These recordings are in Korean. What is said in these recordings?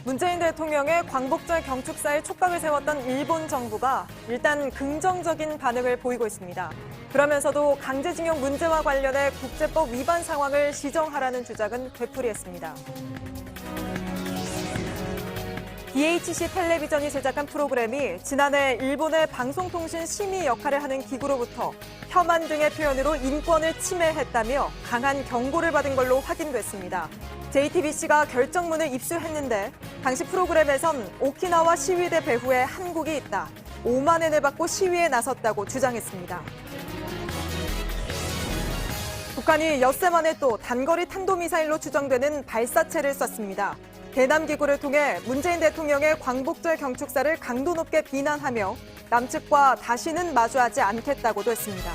문재인 대통령의 광복절 경축사에 촉각을 세웠던 일본 정부가 일단 긍정적인 반응을 보이고 있습니다. 그러면서도 강제징용 문제와 관련해 국제법 위반 상황을 시정하라는 주장은 되풀이했습니다. DHC 텔레비전이 제작한 프로그램이 지난해 일본의 방송통신 심의 역할을 하는 기구로부터 혐한 등의 표현으로 인권을 침해했다며 강한 경고를 받은 걸로 확인됐습니다. JTBC가 결정문을 입수했는데 당시 프로그램에선 오키나와 시위대 배후에 한국이 있다. 5만 엔을 받고 시위에 나섰다고 주장했습니다. 북한이 엿새 만에 또 단거리 탄도미사일로 추정되는 발사체를 쐈습니다. 대남기구를 통해 문재인 대통령의 광복절 경축사를 강도 높게 비난하며 남측과 다시는 마주하지 않겠다고도 했습니다.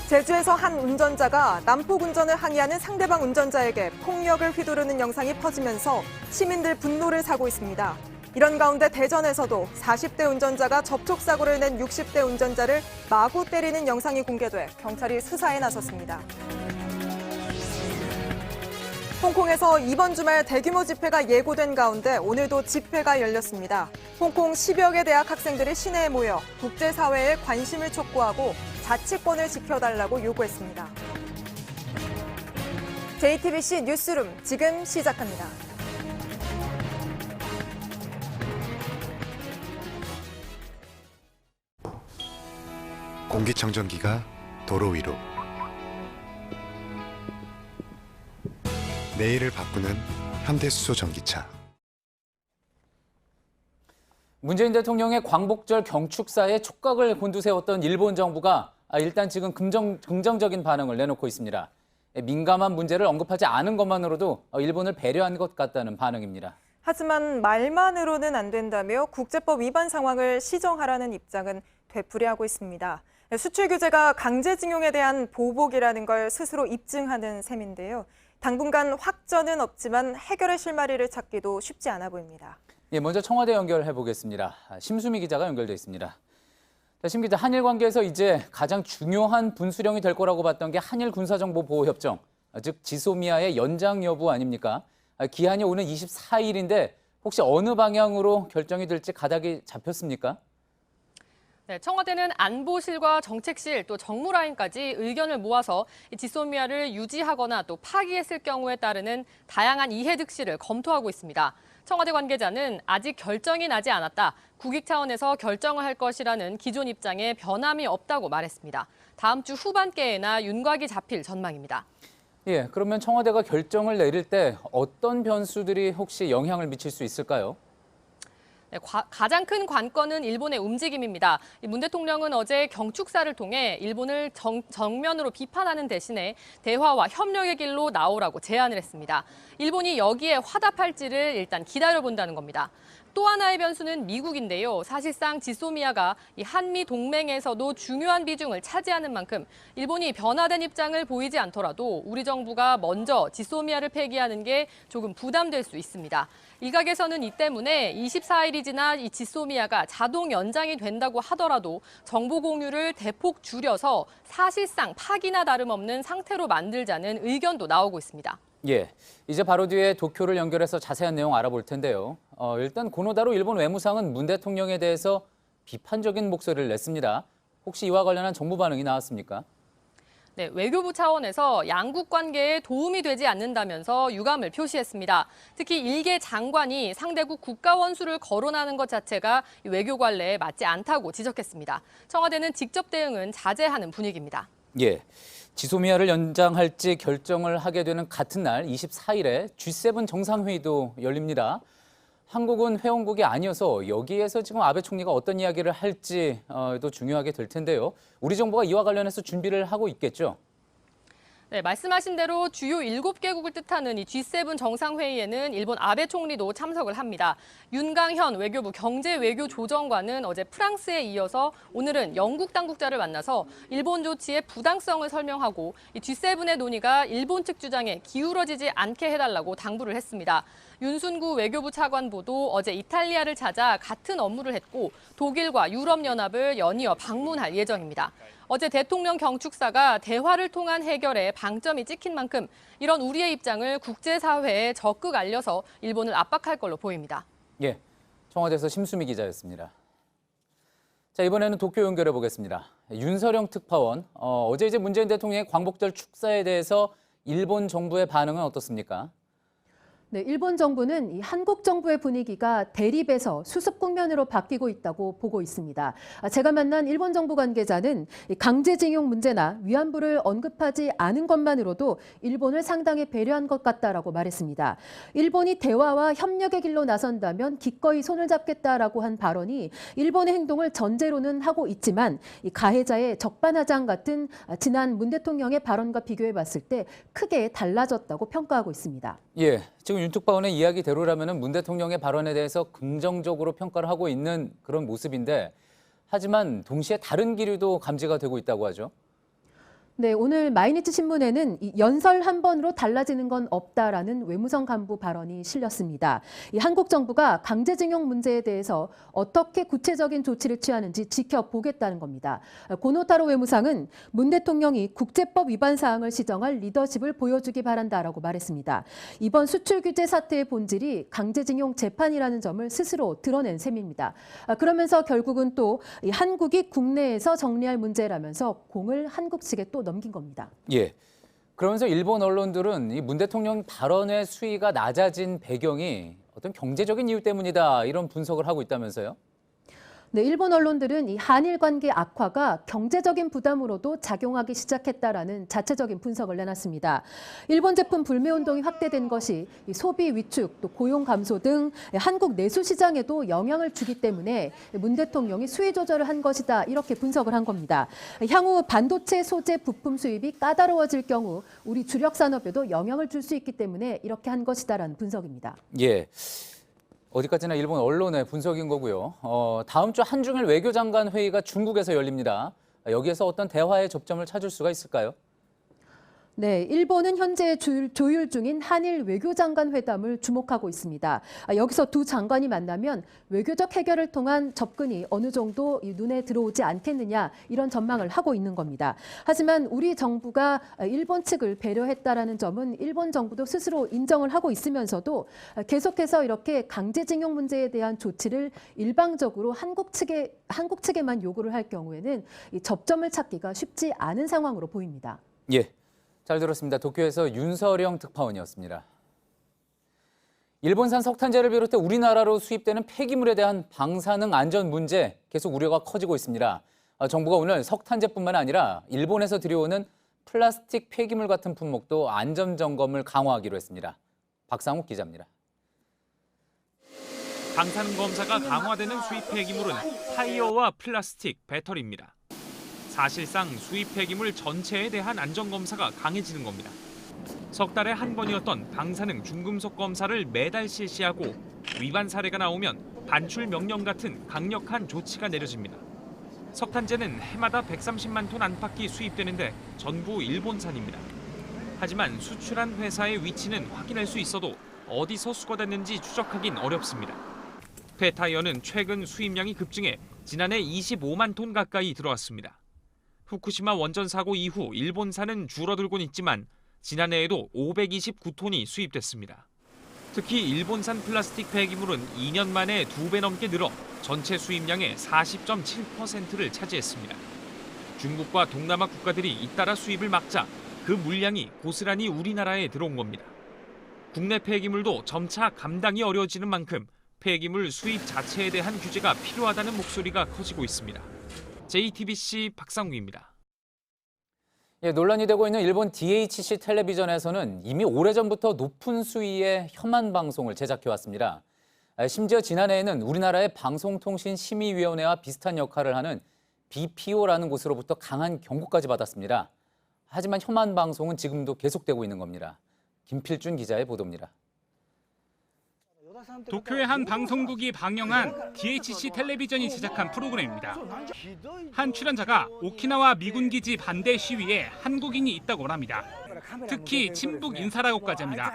제주에서 한 운전자가 난폭 운전을 항의하는 상대방 운전자에게 폭력을 휘두르는 영상이 퍼지면서 시민들 분노를 사고 있습니다. 이런 가운데 대전에서도 40대 운전자가 접촉사고를 낸 60대 운전자를 마구 때리는 영상이 공개돼 경찰이 수사에 나섰습니다. 홍콩에서 이번 주말 대규모 집회가 예고된 가운데 오늘도 집회가 열렸습니다. 홍콩 10여 개 대학 학생들이 시내에 모여 국제사회의 관심을 촉구하고 자치권을 지켜달라고 요구했습니다. JTBC 뉴스룸 지금 시작합니다. 공기청정기가 도로 위로 내일을 바꾸는 현대수소 전기차. 문재인 대통령의 광복절 경축사에 촉각을 곤두세웠던 일본 정부가 일단 지금 긍정적인 반응을 내놓고 있습니다. 민감한 문제를 언급하지 않은 것만으로도 일본을 배려한 것 같다는 반응입니다. 하지만 말만으로는 안 된다며 국제법 위반 상황을 시정하라는 입장은 되풀이하고 있습니다. 수출 규제가 강제징용에 대한 보복이라는 걸 스스로 입증하는 셈인데요. 당분간 확전은 없지만 해결의 실마리를 찾기도 쉽지 않아 보입니다. 먼저 청와대 연결해 보겠습니다. 심수미 기자가 연결돼 있습니다. 심 기자, 한일 관계에서 이제 가장 중요한 분수령이 될 거라고 봤던 게 한일 군사정보보호협정, 즉 지소미아의 연장 여부 아닙니까? 기한이 오는 24일인데 혹시 어느 방향으로 결정이 될지 가닥이 잡혔습니까? 네, 청와대는 안보실과 정책실 또 정무라인까지 의견을 모아서 지소미아를 유지하거나 또 파기했을 경우에 따르는 다양한 이해득실을 검토하고 있습니다. 청와대 관계자는 아직 결정이 나지 않았다. 국익 차원에서 결정을 할 것이라는 기존 입장에 변함이 없다고 말했습니다. 다음 주 후반께에나 윤곽이 잡힐 전망입니다. 그러면 청와대가 결정을 내릴 때 어떤 변수들이 혹시 영향을 미칠 수 있을까요? 네, 가장 큰 관건은 일본의 움직임입니다. 문 대통령은 어제 경축사를 통해 일본을 정면으로 비판하는 대신에 대화와 협력의 길로 나오라고 제안을 했습니다. 일본이 여기에 화답할지를 일단 기다려본다는 겁니다. 또 하나의 변수는 미국인데요. 사실상 지소미아가 이 한미 동맹에서도 중요한 비중을 차지하는 만큼 일본이 변화된 입장을 보이지 않더라도 우리 정부가 먼저 지소미아를 폐기하는 게 조금 부담될 수 있습니다. 일각에서는 이 때문에 24일이 지나 이 지소미아가 자동 연장이 된다고 하더라도 정보 공유를 대폭 줄여서 사실상 파기나 다름없는 상태로 만들자는 의견도 나오고 있습니다. 이제 바로 뒤에 도쿄를 연결해서 자세한 내용 알아볼 텐데요. 일단 고노다로 일본 외무상은 문 대통령에 대해서 비판적인 목소리를 냈습니다. 혹시 이와 관련한 정부 반응이 나왔습니까? 네, 외교부 차원에서 양국 관계에 도움이 되지 않는다면서 유감을 표시했습니다. 특히 일개 장관이 상대국 국가 원수를 거론하는 것 자체가 외교 관례에 맞지 않다고 지적했습니다. 청와대는 직접 대응은 자제하는 분위기입니다. 지소미아를 연장할지 결정을 하게 되는 같은 날 24일에 G7 정상회의도 열립니다. 한국은 회원국이 아니어서 여기에서 지금 아베 총리가 어떤 이야기를 할지도 중요하게 될 텐데요. 우리 정부가 이와 관련해서 준비를 하고 있겠죠? 네, 말씀하신 대로 주요 7개국을 뜻하는 이 G7 정상회의에는 일본 아베 총리도 참석을 합니다. 윤강현 외교부 경제외교조정관은 어제 프랑스에 이어서 오늘은 영국 당국자를 만나서 일본 조치의 부당성을 설명하고 이 G7의 논의가 일본 측 주장에 기울어지지 않게 해달라고 당부를 했습니다. 윤순구 외교부 차관보도 어제 이탈리아를 찾아 같은 업무를 했고 독일과 유럽연합을 연이어 방문할 예정입니다. 어제 대통령 경축사가 대화를 통한 해결에 방점이 찍힌 만큼 이런 우리의 입장을 국제사회에 적극 알려서 일본을 압박할 걸로 보입니다. 예, 청와대에서 심수미 기자였습니다. 자, 이번에는 도쿄 연결해 보겠습니다. 윤서령 특파원, 어제 이제 문재인 대통령의 광복절 축사에 대해서 일본 정부의 반응은 어떻습니까? 네, 일본 정부는 이 한국 정부의 분위기가 대립에서 수습 국면으로 바뀌고 있다고 보고 있습니다. 제가 만난 일본 정부 관계자는 강제징용 문제나 위안부를 언급하지 않은 것만으로도 일본을 상당히 배려한 것 같다라고 말했습니다. 일본이 대화와 협력의 길로 나선다면 기꺼이 손을 잡겠다라고 한 발언이 일본의 행동을 전제로는 하고 있지만 이 가해자의 적반하장 같은 지난 문 대통령의 발언과 비교해 봤을 때 크게 달라졌다고 평가하고 있습니다. 예, 지금 윤 특파원의 이야기대로라면 문 대통령의 발언에 대해서 긍정적으로 평가를 하고 있는 그런 모습인데 하지만 동시에 다른 기류도 감지가 되고 있다고 하죠. 네, 오늘 마이니치 신문에는 이 연설 한 번으로 달라지는 건 없다라는 외무성 간부 발언이 실렸습니다. 이 한국 정부가 강제징용 문제에 대해서 어떻게 구체적인 조치를 취하는지 지켜보겠다는 겁니다. 고노타로 외무상은 문 대통령이 국제법 위반 사항을 시정할 리더십을 보여주기 바란다라고 말했습니다. 이번 수출 규제 사태의 본질이 강제징용 재판이라는 점을 스스로 드러낸 셈입니다. 그러면서 결국은 또 이 한국이 국내에서 정리할 문제라면서 공을 한국 측에 또 넘긴 겁니다. 예. 그러면서 일본 언론들은 이 문 대통령 발언의 수위가 낮아진 배경이 어떤 경제적인 이유 때문이다 이런 분석을 하고 있다면서요? 네, 일본 언론들은 이 한일 관계 악화가 경제적인 부담으로도 작용하기 시작했다라는 자체적인 분석을 내놨습니다. 일본 제품 불매 운동이 확대된 것이 이 소비 위축, 또 고용 감소 등 한국 내수 시장에도 영향을 주기 때문에 문 대통령이 수위 조절을 한 것이다 이렇게 분석을 한 겁니다. 향후 반도체 소재 부품 수입이 까다로워질 경우 우리 주력 산업에도 영향을 줄 수 있기 때문에 이렇게 한 것이다라는 분석입니다. 예. 어디까지나 일본 언론의 분석인 거고요. 다음 주 한중일 외교장관 회의가 중국에서 열립니다. 여기에서 어떤 대화의 접점을 찾을 수가 있을까요? 네, 일본은 현재 조율 중인 한일 외교장관 회담을 주목하고 있습니다. 여기서 두 장관이 만나면 외교적 해결을 통한 접근이 어느 정도 눈에 들어오지 않겠느냐 이런 전망을 하고 있는 겁니다. 하지만 우리 정부가 일본 측을 배려했다라는 점은 일본 정부도 스스로 인정을 하고 있으면서도 계속해서 이렇게 강제징용 문제에 대한 조치를 일방적으로 한국 측에만 요구를 할 경우에는 이 접점을 찾기가 쉽지 않은 상황으로 보입니다. 예. 잘 들었습니다. 도쿄에서 윤서령 특파원이었습니다. 일본산 석탄재를 비롯해 우리나라로 수입되는 폐기물에 대한 방사능 안전 문제 계속 우려가 커지고 있습니다. 정부가 오늘 석탄재뿐만 아니라 일본에서 들여오는 플라스틱 폐기물 같은 품목도 안전 점검을 강화하기로 했습니다. 박상욱 기자입니다. 방사능 검사가 강화되는 수입 폐기물은 타이어와 플라스틱, 배터리입니다. 사실상 수입 폐기물 전체에 대한 안전검사가 강해지는 겁니다. 석 달에 한 번이었던 방사능 중금속 검사를 매달 실시하고 위반 사례가 나오면 반출 명령 같은 강력한 조치가 내려집니다. 석탄재는 해마다 130만 톤 안팎이 수입되는데 전부 일본산입니다. 하지만 수출한 회사의 위치는 확인할 수 있어도 어디서 수거됐는지 추적하긴 어렵습니다. 폐타이어는 최근 수입량이 급증해 지난해 25만 톤 가까이 들어왔습니다. 후쿠시마 원전 사고 이후 일본산은 줄어들곤 있지만 지난해에도 529톤이 수입됐습니다. 특히 일본산 플라스틱 폐기물은 2년 만에 2배 넘게 늘어 전체 수입량의 40.7%를 차지했습니다. 중국과 동남아 국가들이 잇따라 수입을 막자 그 물량이 고스란히 우리나라에 들어온 겁니다. 국내 폐기물도 점차 감당이 어려워지는 만큼 폐기물 수입 자체에 대한 규제가 필요하다는 목소리가 커지고 있습니다. JTBC 박상욱입니다. 예, 논란이 되고 있는 일본 DHC 텔레비전에서는 이미 오래전부터 높은 수위의 혐한 방송을 제작해왔습니다. 심지어 지난해에는 우리나라의 방송통신심의위원회와 비슷한 역할을 하는 BPO라는 곳으로부터 강한 경고까지 받았습니다. 하지만 혐한 방송은 지금도 계속되고 있는 겁니다. 김필준 기자의 보도입니다. 도쿄의 한 방송국이 방영한 DHC 텔레비전이 제작한 프로그램입니다. 한 출연자가 오키나와 미군기지 반대 시위에 한국인이 있다고 말합니다. 특히 친북 인사라고까지 합니다.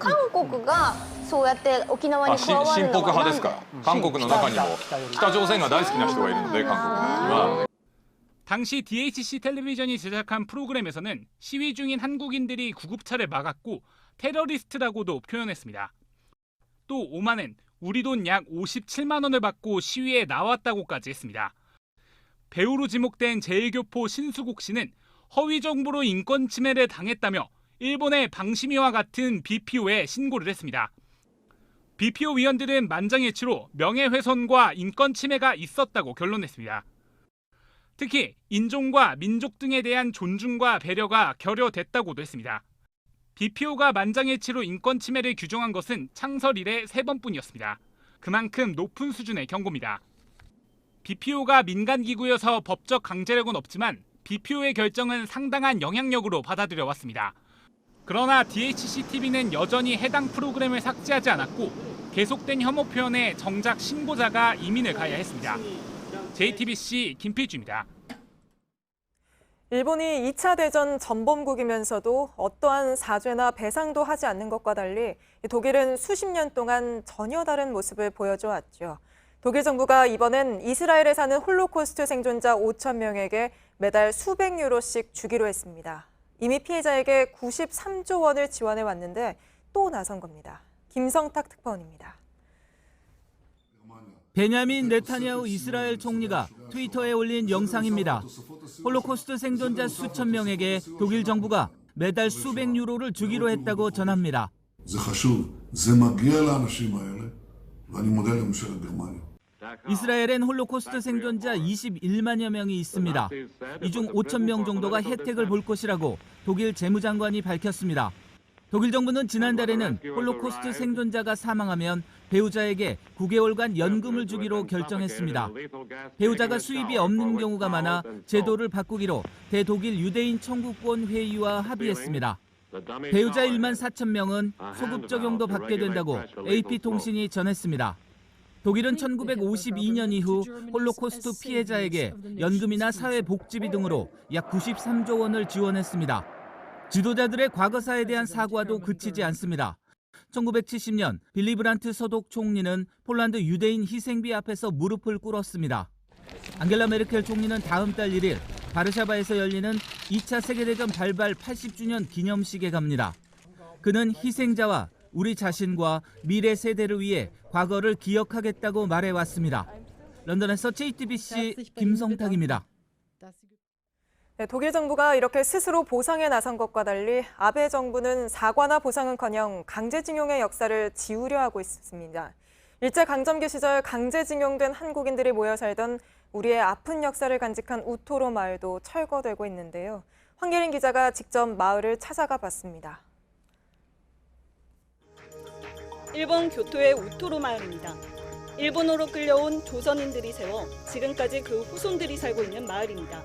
한국가 そうやって沖縄に加わるのは親北派ですか。韓国の中にも北朝鮮が大好きな人がいるので韓国には。 당시 DHC 텔레비전이 제작한 프로그램에서는 시위 중인 한국인들이 구급차를 막았고 테러리스트라고도 표현했습니다. 또 오만은 우리 돈 약 57만 원을 받고 시위에 나왔다고까지 했습니다. 배우로 지목된 제1교포 신수국 씨는 허위 정보로 인권 침해를 당했다며 일본의 방심위와 같은 BPO에 신고를 했습니다. BPO 위원들은 만장일치로 명예훼손과 인권 침해가 있었다고 결론냈습니다. 특히 인종과 민족 등에 대한 존중과 배려가 결여됐다고도 했습니다. BPO가 만장일치로 인권 침해를 규정한 것은 창설 이래 3번뿐이었습니다. 그만큼 높은 수준의 경고입니다. BPO가 민간기구여서 법적 강제력은 없지만 BPO의 결정은 상당한 영향력으로 받아들여 왔습니다. 그러나 DHC-TV는 여전히 해당 프로그램을 삭제하지 않았고 계속된 혐오 표현에 정작 신고자가 이민을 가야 했습니다. JTBC 김필주입니다. 일본이 2차 대전 전범국이면서도 어떠한 사죄나 배상도 하지 않는 것과 달리 독일은 수십 년 동안 전혀 다른 모습을 보여줘 왔죠. 독일 정부가 이번엔 이스라엘에 사는 홀로코스트 생존자 5천 명에게 매달 수백 유로씩 주기로 했습니다. 이미 피해자에게 93조 원을 지원해 왔는데 또 나선 겁니다. 김성탁 특파원입니다. 베냐민 네타냐후 이스라엘 총리가 트위터에 올린 영상입니다. 홀로코스트 생존자 수천 명에게 독일 정부가 매달 수백 유로를 주기로 했다고 전합니다. 이스라엘엔 홀로코스트 생존자 21만여 명이 있습니다. 이 중 5천 명 정도가 혜택을 볼 것이라고 독일 재무장관이 밝혔습니다. 독일 정부는 지난달에는 홀로코스트 생존자가 사망하면 배우자에게 9개월간 연금을 주기로 결정했습니다. 배우자가 수입이 없는 경우가 많아 제도를 바꾸기로 대독일 유대인 청구권 회의와 합의했습니다. 배우자 1만 4천 명은 소급 적용도 받게 된다고 AP통신이 전했습니다. 독일은 1952년 이후 홀로코스트 피해자에게 연금이나 사회복지비 등으로 약 93조 원을 지원했습니다. 지도자들의 과거사에 대한 사과도 그치지 않습니다. 1970년 빌리 브란트 서독 총리는 폴란드 유대인 희생비 앞에서 무릎을 꿇었습니다. 앙겔라 메르켈 총리는 다음 달 1일 바르샤바에서 열리는 2차 세계대전 발발 80주년 기념식에 갑니다. 그는 희생자와 우리 자신과 미래 세대를 위해 과거를 기억하겠다고 말해왔습니다. 런던에서 JTBC 김성탁입니다. 네, 독일 정부가 이렇게 스스로 보상에 나선 것과 달리 아베 정부는 사과나 보상은커녕 강제징용의 역사를 지우려 하고 있습니다. 일제강점기 시절 강제징용된 한국인들이 모여 살던 우리의 아픈 역사를 간직한 우토로 마을도 철거되고 있는데요. 황예린 기자가 직접 마을을 찾아가 봤습니다. 일본 교토의 우토로 마을입니다. 일본으로 끌려온 조선인들이 세워 지금까지 그 후손들이 살고 있는 마을입니다.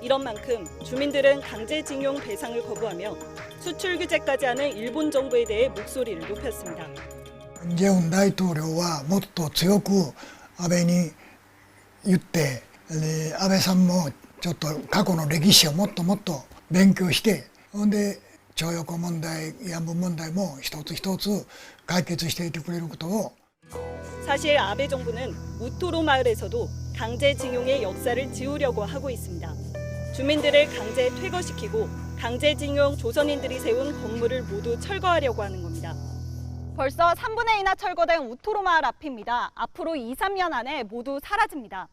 이런 만큼 주민들은 강제징용 배상을 거부하며 수출 규제까지 하는 일본 정부에 대해 목소리를 높였습니다. 문재인 대통령은 もっと強く安倍に言って、安倍さんもちょっと過去の歴史をもっともっと勉強して、ほんで徴用工問題、慰安婦問題も一つ一つ解決していってくれることを。 사실 아베 정부는 우토로 마을에서도 강제징용의 역사를 지우려고 하고 있습니다. 주민들을 강제 퇴거시키고 강제징용 조선인들이 세운 건물을 모두 철거하려고 하는 겁니다. 벌써 3분의 2나 철거된 우토로 마을 앞입니다. 앞으로 2, 3년 안에 모두 사라집니다.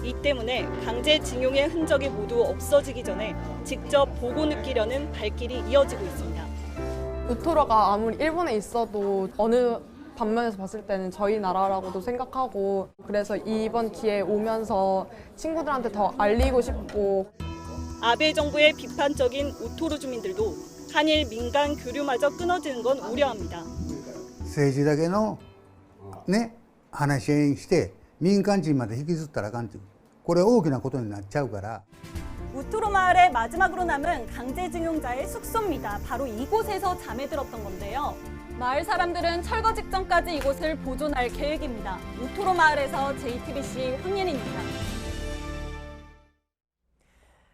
이 때문에 강제징용의 흔적이 모두 없어지기 전에 직접 보고 느끼려는 발길이 이어지고 있습니다. 우토로가 아무리 일본에 있어도 어느 반면에서 봤을 때는 저희 나라라고도 생각하고 그래서 이번 기회에 오면서 친구들한테 더 알리고 싶고 아베 정부의 비판적인 우토로 주민들도 한일 민간 교류마저 끊어지는 건 우려합니다. 政治だけのね話し合いして民間人まで引きずったらあかんというこれ大きなことになっちゃうから 우토로 마을의 마지막으로 남은 강제징용자의 숙소입니다. 바로 이곳에서 잠에 들었던 건데요. 마을 사람들은 철거 직전까지 이곳을 보존할 계획입니다. 우토로 마을에서 JTBC 황예린입니다.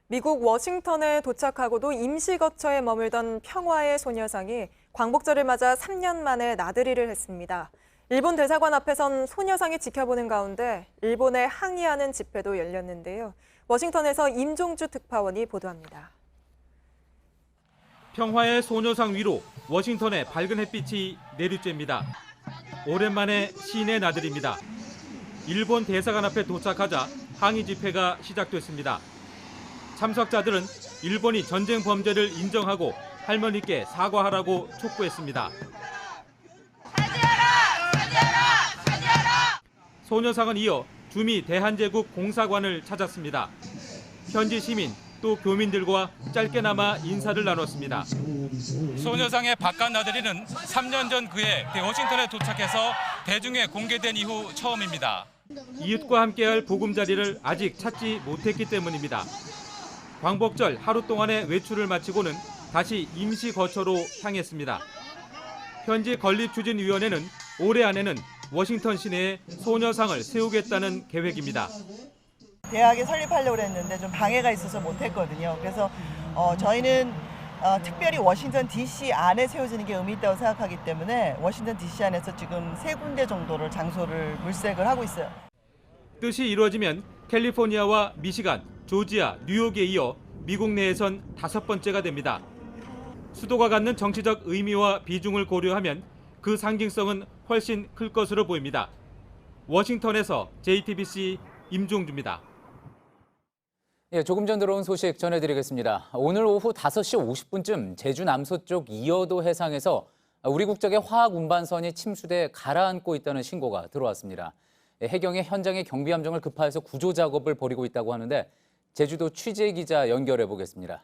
미국 워싱턴에 도착하고도 임시 거처에 머물던 평화의 소녀상이 광복절을 맞아 3년 만에 나들이를 했습니다. 일본 대사관 앞에선 소녀상이 지켜보는 가운데 일본에 항의하는 집회도 열렸는데요. 워싱턴에서 임종주 특파원이 보도합니다. 평화의 소녀상 위로 워싱턴의 밝은 햇빛이 내리쬐입니다. 오랜만에 시내 나들입니다. 일본 대사관 앞에 도착하자 항의 집회가 시작됐습니다. 참석자들은 일본이 전쟁 범죄를 인정하고 할머니께 사과하라고 촉구했습니다. 소녀상은 이어 주미 대한제국 공사관을 찾았습니다. 현지 시민 또 교민들과 짧게나마 인사를 나눴습니다. 소녀상의 바깥 나들이는 3년 전 그해 워싱턴에 도착해서 대중에 공개된 이후 처음입니다. 이웃과 함께할 보금자리를 아직 찾지 못했기 때문입니다. 광복절 하루 동안의 외출을 마치고는 다시 임시 거처로 향했습니다. 현지 건립추진위원회는 올해 안에는 워싱턴 시내에 소녀상을 세우겠다는 계획입니다. 대학에 설립하려고 했는데 좀 방해가 있어서 못했거든요. 그래서 저희는 특별히 워싱턴 DC 안에 세워지는 게 의미 있다고 생각하기 때문에 워싱턴 DC 안에서 지금 3군데 정도를 장소를 물색을 하고 있어요. 뜻이 이루어지면 캘리포니아와 미시간, 조지아, 뉴욕에 이어 미국 내에선 5번째가 됩니다. 수도가 갖는 정치적 의미와 비중을 고려하면 그 상징성은 훨씬 클 것으로 보입니다. 워싱턴에서 JTBC 임종주입니다. 예, 조금 전 들어온 소식 전해드리겠습니다. 오늘 오후 5시 50분쯤 제주 남서쪽 이어도 해상에서 우리 국적의 화학 운반선이 침수돼 가라앉고 있다는 신고가 들어왔습니다. 해경이 현장에 경비함정을 급파해서 구조 작업을 벌이고 있다고 하는데 제주도 취재 기자 연결해 보겠습니다.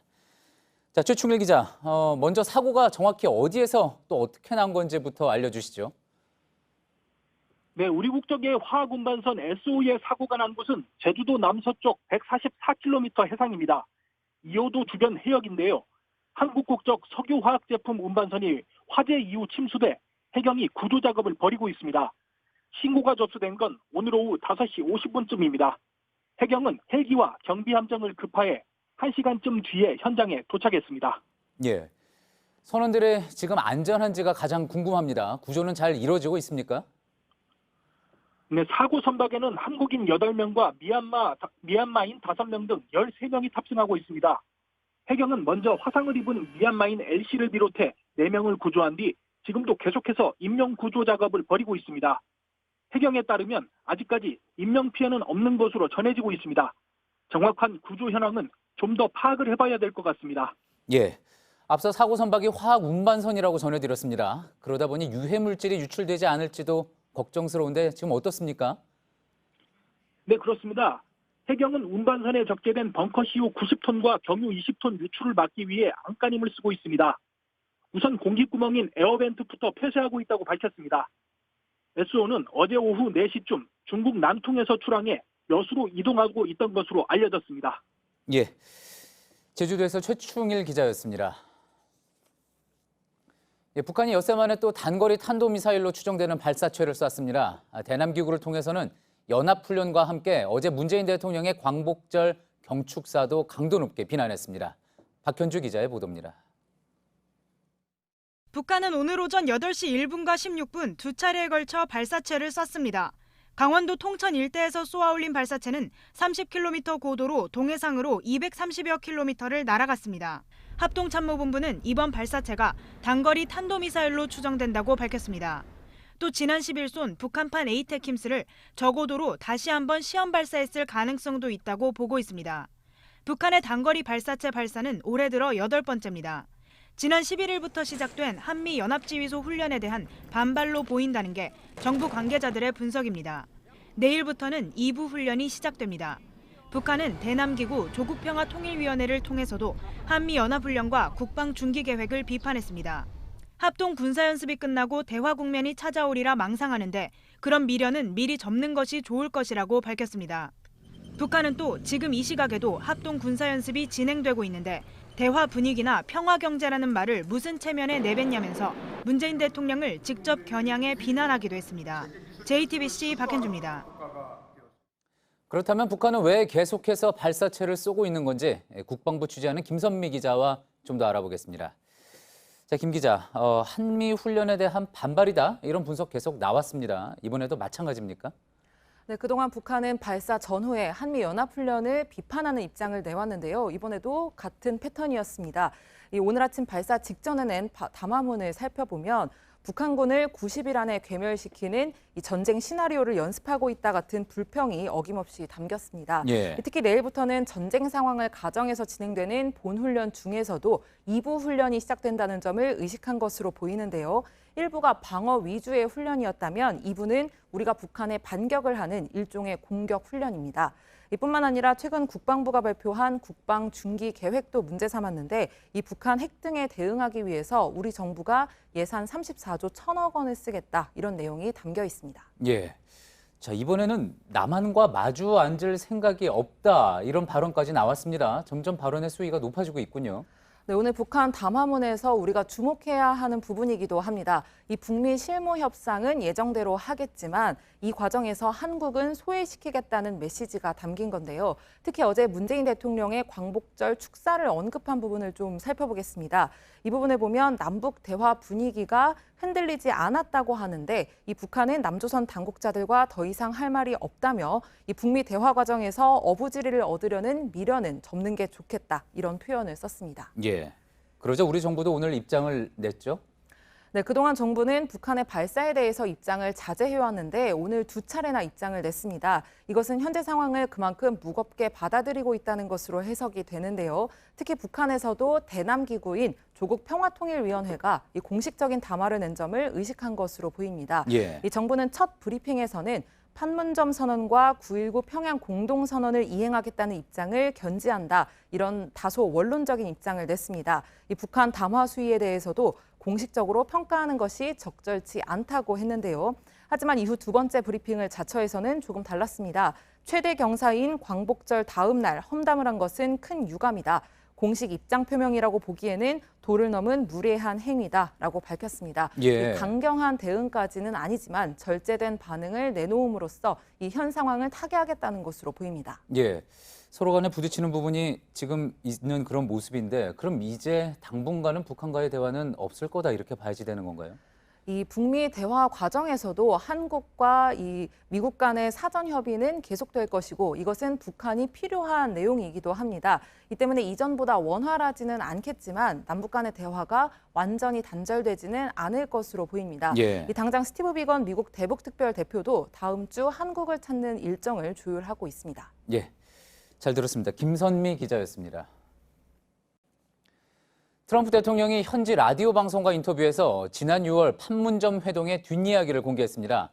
자, 최충일 기자, 먼저 사고가 정확히 어디에서 또 어떻게 난 건지부터 알려주시죠. 네, 우리 국적의 화학 운반선 SO의 사고가 난 곳은 제주도 남서쪽 144km 해상입니다. 이호도 주변 해역인데요. 한국 국적 석유화학 제품 운반선이 화재 이후 침수돼 해경이 구조 작업을 벌이고 있습니다. 신고가 접수된 건 오늘 오후 5시 50분쯤입니다. 해경은 헬기와 경비함정을 급파해 1시간쯤 뒤에 현장에 도착했습니다. 예, 선원들의 지금 안전한지가 가장 궁금합니다. 구조는 잘 이루어지고 있습니까? 네, 사고 선박에는 한국인 8명과 미얀마인 5명 등 13명이 탑승하고 있습니다. 해경은 먼저 화상을 입은 미얀마인 L씨를 비롯해 4명을 구조한 뒤 지금도 계속해서 인명 구조 작업을 벌이고 있습니다. 해경에 따르면 아직까지 인명 피해는 없는 것으로 전해지고 있습니다. 정확한 구조 현황은 좀 더 파악을 해봐야 될 것 같습니다. 예, 앞서 사고 선박이 화학 운반선이라고 전해드렸습니다. 그러다 보니 유해 물질이 유출되지 않을지도 걱정스러운데 지금 어떻습니까? 네, 그렇습니다. 해경은 운반선에 적재된 벙커CO 90톤과 경유 20톤 유출을 막기 위해 안간힘을 쓰고 있습니다. 우선 공기구멍인 에어벤트부터 폐쇄하고 있다고 밝혔습니다. SO는 어제 오후 4시쯤 중국 난퉁에서 출항해 여수로 이동하고 있던 것으로 알려졌습니다. 예, 제주도에서 최충일 기자였습니다. 예, 북한이 엿새 만에 또 단거리 탄도미사일로 추정되는 발사체를 쐈습니다. 대남기구를 통해서는 연합훈련과 함께 어제 문재인 대통령의 광복절 경축사도 강도 높게 비난했습니다. 박현주 기자의 보도입니다. 북한은 오늘 오전 8시 1분과 16분 두 차례에 걸쳐 발사체를 쐈습니다. 강원도 통천 일대에서 쏘아올린 발사체는 30km 고도로 동해상으로 230여 킬로미터를 날아갔습니다. 합동참모본부는 이번 발사체가 단거리 탄도미사일로 추정된다고 밝혔습니다. 또 지난 10일 쏜 북한판 에이테킴스를 저고도로 다시 한번 시험 발사했을 가능성도 있다고 보고 있습니다. 북한의 단거리 발사체 발사는 올해 들어 8번째입니다. 지난 11일부터 시작된 한미연합지휘소 훈련에 대한 반발로 보인다는 게 정부 관계자들의 분석입니다. 내일부터는 2부 훈련이 시작됩니다. 북한은 대남기구 조국평화통일위원회를 통해서도 한미연합훈련과 국방중기계획을 비판했습니다. 합동군사연습이 끝나고 대화 국면이 찾아오리라 망상하는데 그런 미련은 미리 접는 것이 좋을 것이라고 밝혔습니다. 북한은 또 지금 이 시각에도 합동군사연습이 진행되고 있는데 대화 분위기나 평화경제라는 말을 무슨 체면에 내뱉냐면서 문재인 대통령을 직접 겨냥해 비난하기도 했습니다. JTBC 박현주입니다. 그렇다면 북한은 왜 계속해서 발사체를 쏘고 있는 건지 국방부 취재하는 김선미 기자와 좀 더 알아보겠습니다. 자, 김 기자, 한미 훈련에 대한 반발이다 이런 분석 계속 나왔습니다. 이번에도 마찬가지입니까? 네, 그동안 북한은 발사 전후에 한미연합훈련을 비판하는 입장을 내왔는데요. 이번에도 같은 패턴이었습니다. 오늘 아침 발사 직전에 낸 담화문을 살펴보면 북한군을 90일 안에 괴멸시키는 이 전쟁 시나리오를 연습하고 있다 같은 불평이 어김없이 담겼습니다. 예. 특히 내일부터는 전쟁 상황을 가정해서 진행되는 본훈련 중에서도 2부 훈련이 시작된다는 점을 의식한 것으로 보이는데요. 1부가 방어 위주의 훈련이었다면 2부는 우리가 북한에 반격을 하는 일종의 공격 훈련입니다. 이뿐만 아니라 최근 국방부가 발표한 국방 중기 계획도 문제 삼았는데 이 북한 핵 등에 대응하기 위해서 우리 정부가 예산 34조 1,000억 원을 쓰겠다 이런 내용이 담겨 있습니다. 예. 자, 이번에는 남한과 마주 앉을 생각이 없다 이런 발언까지 나왔습니다. 점점 발언의 수위가 높아지고 있군요. 네, 오늘 북한 담화문에서 우리가 주목해야 하는 부분이기도 합니다. 이 북미 실무 협상은 예정대로 하겠지만 이 과정에서 한국은 소외시키겠다는 메시지가 담긴 건데요. 특히 어제 문재인 대통령의 광복절 축사를 언급한 부분을 좀 살펴보겠습니다. 이 부분을 보면 남북 대화 분위기가 흔들리지 않았다고 하는데 이 북한은 남조선 당국자들과 더 이상 할 말이 없다며 이 북미 대화 과정에서 어부지리를 얻으려는 미련은 접는 게 좋겠다 이런 표현을 썼습니다. 예. 그러자 우리 정부도 오늘 입장을 냈죠? 네, 그동안 정부는 북한의 발사에 대해서 입장을 자제해왔는데 오늘 2차례나 입장을 냈습니다. 이것은 현재 상황을 그만큼 무겁게 받아들이고 있다는 것으로 해석이 되는데요. 특히 북한에서도 대남기구인 조국평화통일위원회가 이 공식적인 담화를 낸 점을 의식한 것으로 보입니다. 예. 이 정부는 첫 브리핑에서는 판문점 선언과 9.19 평양 공동선언을 이행하겠다는 입장을 견지한다. 이런 다소 원론적인 입장을 냈습니다. 이 북한 담화 수위에 대해서도 공식적으로 평가하는 것이 적절치 않다고 했는데요. 하지만 이후 두 번째 브리핑을 자처에서는 조금 달랐습니다. 최대 경사인 광복절 다음 날 험담을 한 것은 큰 유감이다. 공식 입장 표명이라고 보기에는 도를 넘은 무례한 행위다라고 밝혔습니다. 예. 이 강경한 대응까지는 아니지만 절제된 반응을 내놓음으로써 이 현 상황을 타개하겠다는 것으로 보입니다. 예. 서로 간에 부딪히는 부분이 지금 있는 그런 모습인데 그럼 이제 당분간은 북한과의 대화는 없을 거다 이렇게 봐야지 되는 건가요? 이 북미 대화 과정에서도 한국과 이 미국 간의 사전 협의는 계속될 것이고 이것은 북한이 필요한 내용이기도 합니다. 이 때문에 이전보다 원활하지는 않겠지만 남북 간의 대화가 완전히 단절되지는 않을 것으로 보입니다. 예. 이 당장 스티브 비건 미국 대북특별 대표도 다음 주 한국을 찾는 일정을 조율하고 있습니다. 예, 잘 들었습니다. 김선미 기자였습니다. 트럼프 대통령이 현지 라디오 방송과 인터뷰에서 지난 6월 판문점 회동의 뒷이야기를 공개했습니다.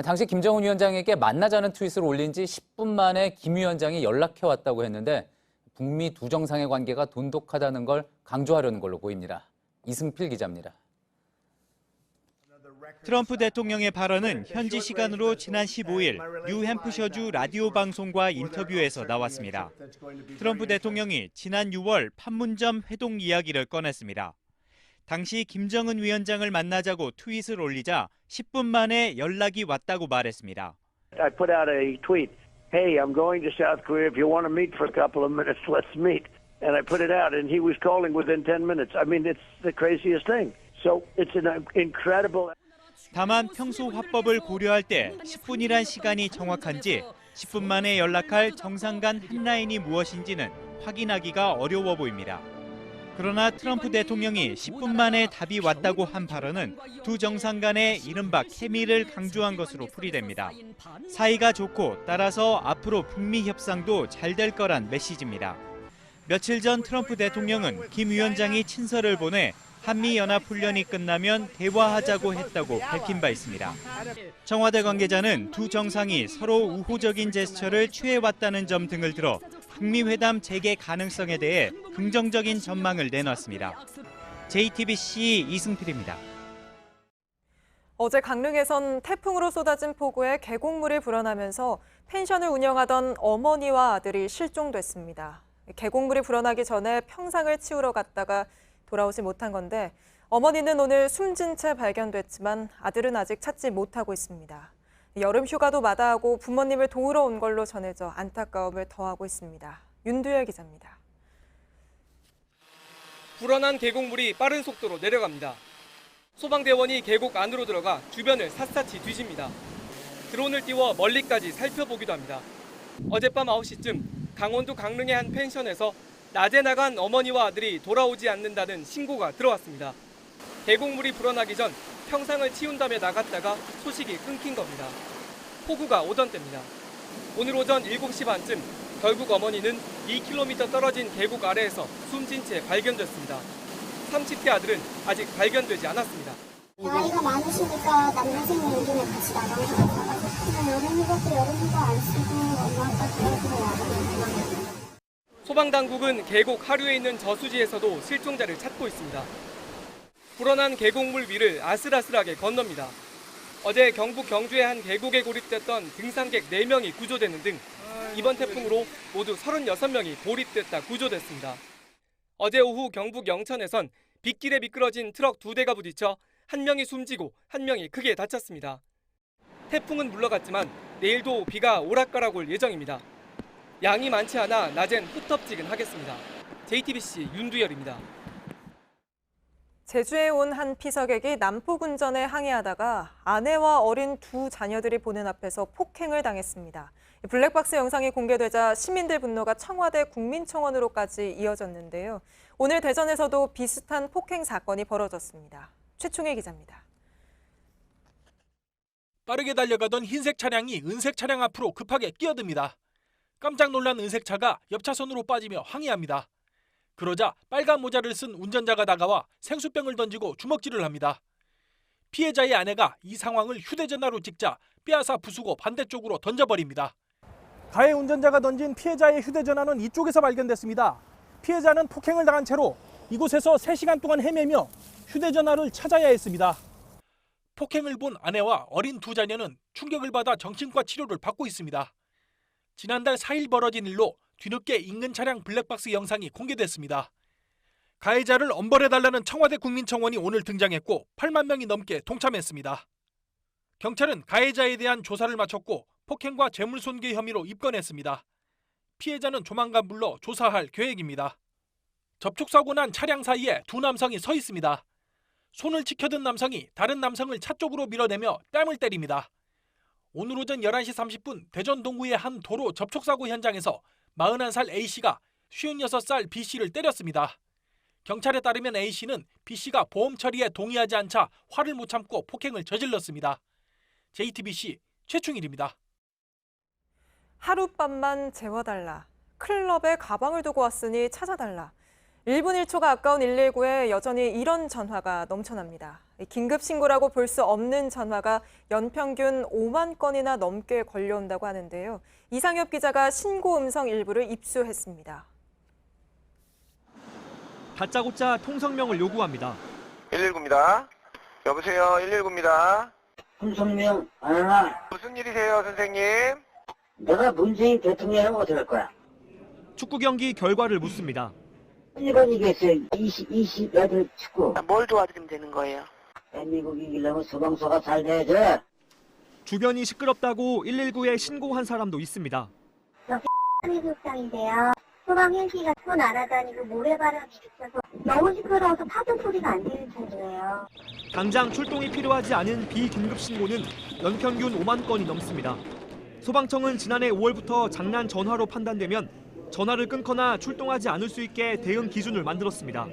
당시 김정은 위원장에게 만나자는 트윗을 올린 지 10분 만에 김 위원장이 연락해왔다고 했는데 북미 두 정상의 관계가 돈독하다는 걸 강조하려는 걸로 보입니다. 이승필 기자입니다. 트럼프 대통령의 발언은 현지 시간으로 지난 15일 뉴햄프셔주 라디오 방송과 인터뷰에서 나왔습니다. 트럼프 대통령이 지난 6월 판문점 회동 이야기를 꺼냈습니다. 당시 김정은 위원장을 만나자고 트윗을 올리자 10분 만에 연락이 왔다고 말했습니다. I put out a tweet. Hey, I'm going to South Korea. If you want to meet for a couple of minutes, let's meet. And I put it out, and he was calling within 10 minutes. I mean, it's the craziest thing. So it's an incredible. 다만 평소 화법을 고려할 때 10분이란 시간이 정확한지 10분 만에 연락할 정상 간 핫라인이 무엇인지는 확인하기가 어려워 보입니다. 그러나 트럼프 대통령이 10분 만에 답이 왔다고 한 발언은 두 정상 간의 이른바 케미를 강조한 것으로 풀이됩니다. 사이가 좋고 따라서 앞으로 북미 협상도 잘 될 거란 메시지입니다. 며칠 전 트럼프 대통령은 김 위원장이 친서를 보내 한미연합훈련이 끝나면 대화하자고 했다고 밝힌 바 있습니다. 청와대 관계자는 두 정상이 서로 우호적인 제스처를 취해왔다는 점 등을 들어 북미 회담 재개 가능성에 대해 긍정적인 전망을 내놨습니다. JTBC 이승필입니다. 어제 강릉에선 태풍으로 쏟아진 폭우에 계곡물이 불어나면서 펜션을 운영하던 어머니와 아들이 실종됐습니다. 계곡물이 불어나기 전에 평상을 치우러 갔다가 돌아오지 못한 건데 어머니는 오늘 숨진 채 발견됐지만 아들은 아직 찾지 못하고 있습니다. 여름 휴가도 마다하고 부모님을 도우러 온 걸로 전해져 안타까움을 더하고 있습니다. 윤두열 기자입니다. 불어난 계곡물이 빠른 속도로 내려갑니다. 소방대원이 계곡 안으로 들어가 주변을 샅샅이 뒤집니다. 드론을 띄워 멀리까지 살펴보기도 합니다. 어젯밤 9시쯤 강원도 강릉의 한 펜션에서 낮에 나간 어머니와 아들이 돌아오지 않는다는 신고가 들어왔습니다. 계곡물이 불어나기 전 평상을 치운다며 나갔다가 소식이 끊긴 겁니다. 폭우가 오던 때입니다. 오늘 오전 7시 반쯤 결국 어머니는 2km 떨어진 계곡 아래에서 숨진 채 발견됐습니다. 30대 아들은 아직 발견되지 않았습니다. 나이가 많으시니까 남동생이 요즘에 같이 나가고 그냥 여름휴가 안 쓰고 엄마 아빠 데리고 소방당국은 계곡 하류에 있는 저수지에서도 실종자를 찾고 있습니다. 불어난 계곡물 위를 아슬아슬하게 건넙니다. 어제 경북 경주의 한 계곡에 고립됐던 등산객 4명이 구조되는 등 이번 태풍으로 모두 36명이 고립됐다 구조됐습니다. 어제 오후 경북 영천에선 빗길에 미끄러진 트럭 2대가 부딪혀 1명이 숨지고 1명이 크게 다쳤습니다. 태풍은 물러갔지만 내일도 비가 오락가락 올 예정입니다. 양이 많지 않아 낮엔 후텁지근하겠습니다. JTBC 윤두열입니다. 제주에 온 한 피서객이 남포군전에 항해하다가 아내와 어린 2 자녀들이 보는 앞에서 폭행을 당했습니다. 블랙박스 영상이 공개되자 시민들 분노가 청와대 국민청원으로까지 이어졌는데요. 오늘 대전에서도 비슷한 폭행 사건이 벌어졌습니다. 최충혜 기자입니다. 빠르게 달려가던 흰색 차량이 은색 차량 앞으로 급하게 끼어듭니다. 깜짝 놀란 은색차가 옆차선으로 빠지며 항해합니다. 그러자 빨간 모자를 쓴 운전자가 다가와 생수병을 던지고 주먹질을 합니다. 피해자의 아내가 이 상황을 휴대전화로 찍자 빼앗아 부수고 반대쪽으로 던져버립니다. 가해 운전자가 던진 피해자의 휴대전화는 이쪽에서 발견됐습니다. 피해자는 폭행을 당한 채로 이곳에서 3시간 동안 헤매며 휴대전화를 찾아야 했습니다. 폭행을 본 아내와 어린 2 자녀는 충격을 받아 정신과 치료를 받고 있습니다. 지난달 4일 벌어진 일로 뒤늦게 인근 차량 블랙박스 영상이 공개됐습니다. 가해자를 엄벌해달라는 청와대 국민청원이 오늘 등장했고 8만 명이 넘게 동참했습니다. 경찰은 가해자에 대한 조사를 마쳤고 폭행과 재물손괴 혐의로 입건했습니다. 피해자는 조만간 불러 조사할 계획입니다. 접촉사고 난 차량 사이에 2 남성이 서 있습니다. 손을 치켜든 남성이 다른 남성을 차 쪽으로 밀어내며 뺨을 때립니다. 오늘 오전 11시 30분 대전 동구의 한 도로 접촉사고 현장에서 41살 A씨가 56살 B씨를 때렸습니다. 경찰에 따르면 A씨는 B씨가 보험 처리에 동의하지 않자 화를 못 참고 폭행을 저질렀습니다. JTBC 최충일입니다. 하룻밤만 재워달라. 클럽에 가방을 두고 왔으니 찾아달라. 1분 1초가 아까운 119에 여전히 이런 전화가 넘쳐납니다. 긴급신고라고 볼 수 없는 전화가 연평균 5만 건이나 넘게 걸려온다고 하는데요. 이상엽 기자가 신고 음성 일부를 입수했습니다. 다짜고짜 통성명을 요구합니다. 119입니다. 여보세요, 119입니다. 통성명 안 하나? 무슨 일이세요, 선생님? 내가 문재인 대통령을 어떻게 할 거야? 축구 경기 결과를 묻습니다. 1번 이겼어요. 28 축구. 뭘 도와드리면 되는 거예요? 대한민국 이기려면 소방서가 잘 돼야죠. 주변이 시끄럽다고 119에 신고한 사람도 있습니다. 해수욕장인데요. 소방 헬기가 손 안 하다니고 모래바람이 있어서 너무 시끄러워서 파도 소리가 안 들릴 정도예요. 당장 출동이 필요하지 않은 비긴급 신고는 연평균 5만 건이 넘습니다. 소방청은 지난해 5월부터 장난 전화로 판단되면 전화를 끊거나 출동하지 않을 수 있게 대응 기준을 만들었습니다.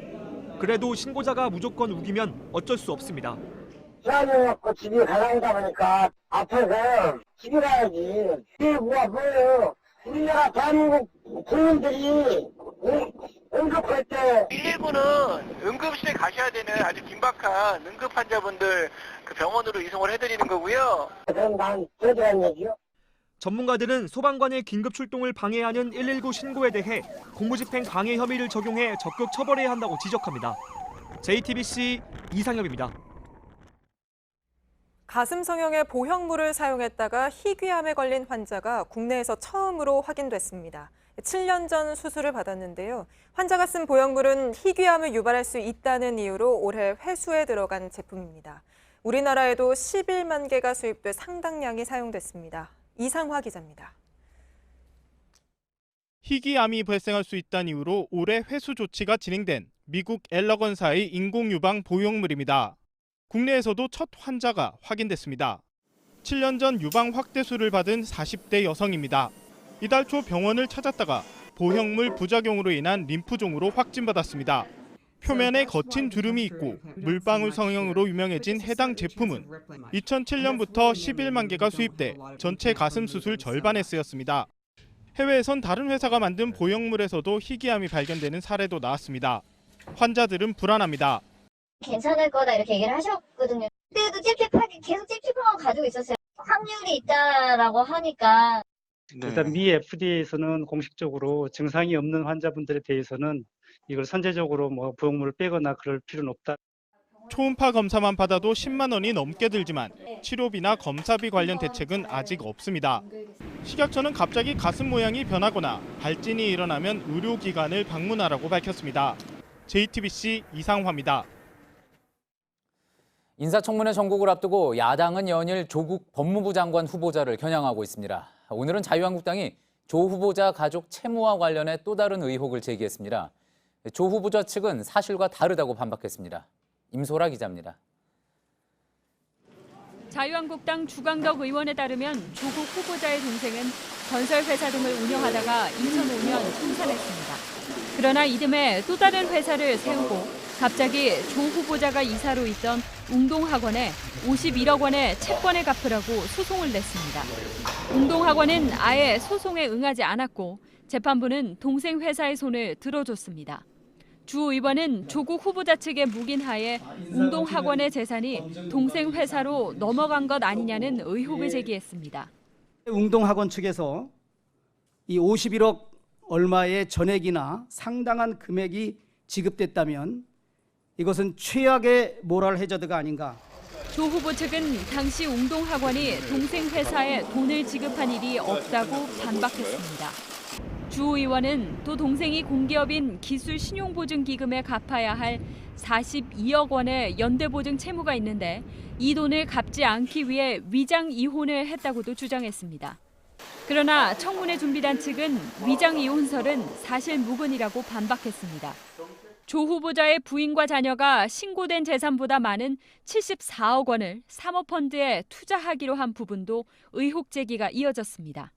그래도 신고자가 무조건 우기면 어쩔 수 없습니다. 시간을 갖고 집에 가려다 보니까 앞에서 집에 가야지. 이게 뭐예요? 우리나라 대한민국 국민들이 응급할 때 119는 응급실에 가셔야 되는 아주 긴박한 응급 환자분들 그 병원으로 이송을 해드리는 거고요. 그럼 난 저도한 얘기요? 전문가들은 소방관의 긴급 출동을 방해하는 119 신고에 대해 공무집행 방해 혐의를 적용해 적극 처벌해야 한다고 지적합니다. JTBC 이상엽입니다. 가슴 성형에 보형물을 사용했다가 희귀암에 걸린 환자가 국내에서 처음으로 확인됐습니다. 7년 전 수술을 받았는데요. 환자가 쓴 보형물은 희귀암을 유발할 수 있다는 이유로 올해 회수에 들어간 제품입니다. 우리나라에도 11만 개가 수입돼 상당량이 사용됐습니다. 이상화 기자입니다. 희귀암이 발생할 수 있다는 이유로 올해 회수 조치가 진행된 미국 엘러건사의 인공유방 보형물입니다. 국내에서도 첫 환자가 확인됐습니다. 7년 전 유방 확대술을 받은 40대 여성입니다. 이달 초 병원을 찾았다가 보형물 부작용으로 인한 림프종으로 확진받았습니다. 표면에 거친 주름이 있고 물방울 성형으로 유명해진 해당 제품은 2007년부터 11만 개가 수입돼 전체 가슴 수술 절반에 쓰였습니다. 해외에선 다른 회사가 만든 보형물에서도 희귀암이 발견되는 사례도 나왔습니다. 환자들은 불안합니다. 괜찮을 거다 이렇게 얘기를 하셨거든요. 그때도 찝찝하게 계속 찝찝한 거 가지고 있었어요. 확률이 있다라고 하니까. 일단 미 FDA에서는 공식적으로 증상이 없는 환자분들에 대해서는 이걸 선제적으로 보형물을 빼거나 그럴 필요는 없다. 초음파 검사만 받아도 10만 원이 넘게 들지만 치료비나 검사비 관련 대책은 아직 없습니다. 식약처는 갑자기 가슴 모양이 변하거나 발진이 일어나면 의료기관을 방문하라고 밝혔습니다. JTBC 이상화입니다. 인사청문회 전국을 앞두고 야당은 연일 조국 법무부 장관 후보자를 겨냥하고 있습니다. 오늘은 자유한국당이 조 후보자 가족 채무와 관련해 또 다른 의혹을 제기했습니다. 조 후보자 측은 사실과 다르다고 반박했습니다. 임소라 기자입니다. 자유한국당 주광덕 의원에 따르면 조국 후보자의 동생은 건설회사 등을 운영하다가 2005년 청산했습니다. 그러나 이듬해 또 다른 회사를 세우고 갑자기 조 후보자가 이사로 있던 웅동학원에 51억 원의 채권을 갚으라고 소송을 냈습니다. 웅동학원은 아예 소송에 응하지 않았고 재판부는 동생 회사의 손을 들어줬습니다. 주 의원은 조국 후보자 측의 묵인하에 웅동학원의 재산이 동생 회사로 넘어간 것 아니냐는 의혹을 제기했습니다. 웅동학원 측에서 이 51억 얼마의 전액이나 상당한 금액이 지급됐다면 이것은 최악의 모랄 해저드가 아닌가. 조 후보 측은 당시 웅동학원이 동생 회사에 돈을 지급한 일이 없다고 반박했습니다. 주 의원은 또 동생이 공기업인 기술신용보증기금에 갚아야 할 42억 원의 연대보증 채무가 있는데 이 돈을 갚지 않기 위해 위장 이혼을 했다고도 주장했습니다. 그러나 청문회 준비단 측은 위장 이혼설은 사실 무근이라고 반박했습니다. 조 후보자의 부인과 자녀가 신고된 재산보다 많은 74억 원을 사모펀드에 투자하기로 한 부분도 의혹 제기가 이어졌습니다.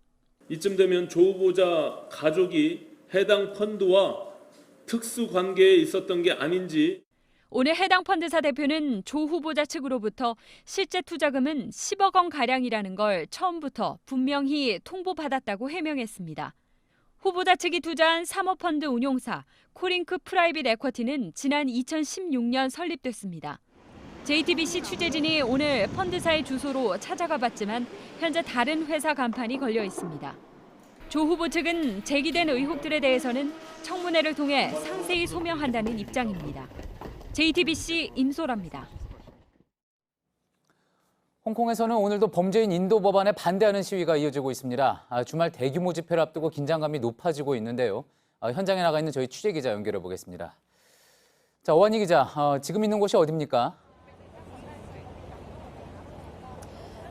이쯤 되면 조 후보자 가족이 해당 펀드와 특수 관계에 있었던 게 아닌지. 오늘 해당 펀드사 대표는 조 후보자 측으로부터 실제 투자금은 10억 원 가량이라는 걸 처음부터 분명히 통보받았다고 해명했습니다. 후보자 측이 투자한 사모펀드 운용사 코링크 프라이빗 에쿼티는 지난 2016년 설립됐습니다. JTBC 취재진이 오늘 펀드사의 주소로 찾아가 봤지만 현재 다른 회사 간판이 걸려 있습니다. 조 후보 측은 제기된 의혹들에 대해서는 청문회를 통해 상세히 소명한다는 입장입니다. JTBC 임소라입니다. 홍콩에서는 오늘도 범죄인 인도 법안에 반대하는 시위가 이어지고 있습니다. 주말 대규모 집회를 앞두고 긴장감이 높아지고 있는데요. 현장에 나가 있는 저희 취재기자 연결해 보겠습니다. 자, 오한희 기자, 지금 있는 곳이 어디입니까?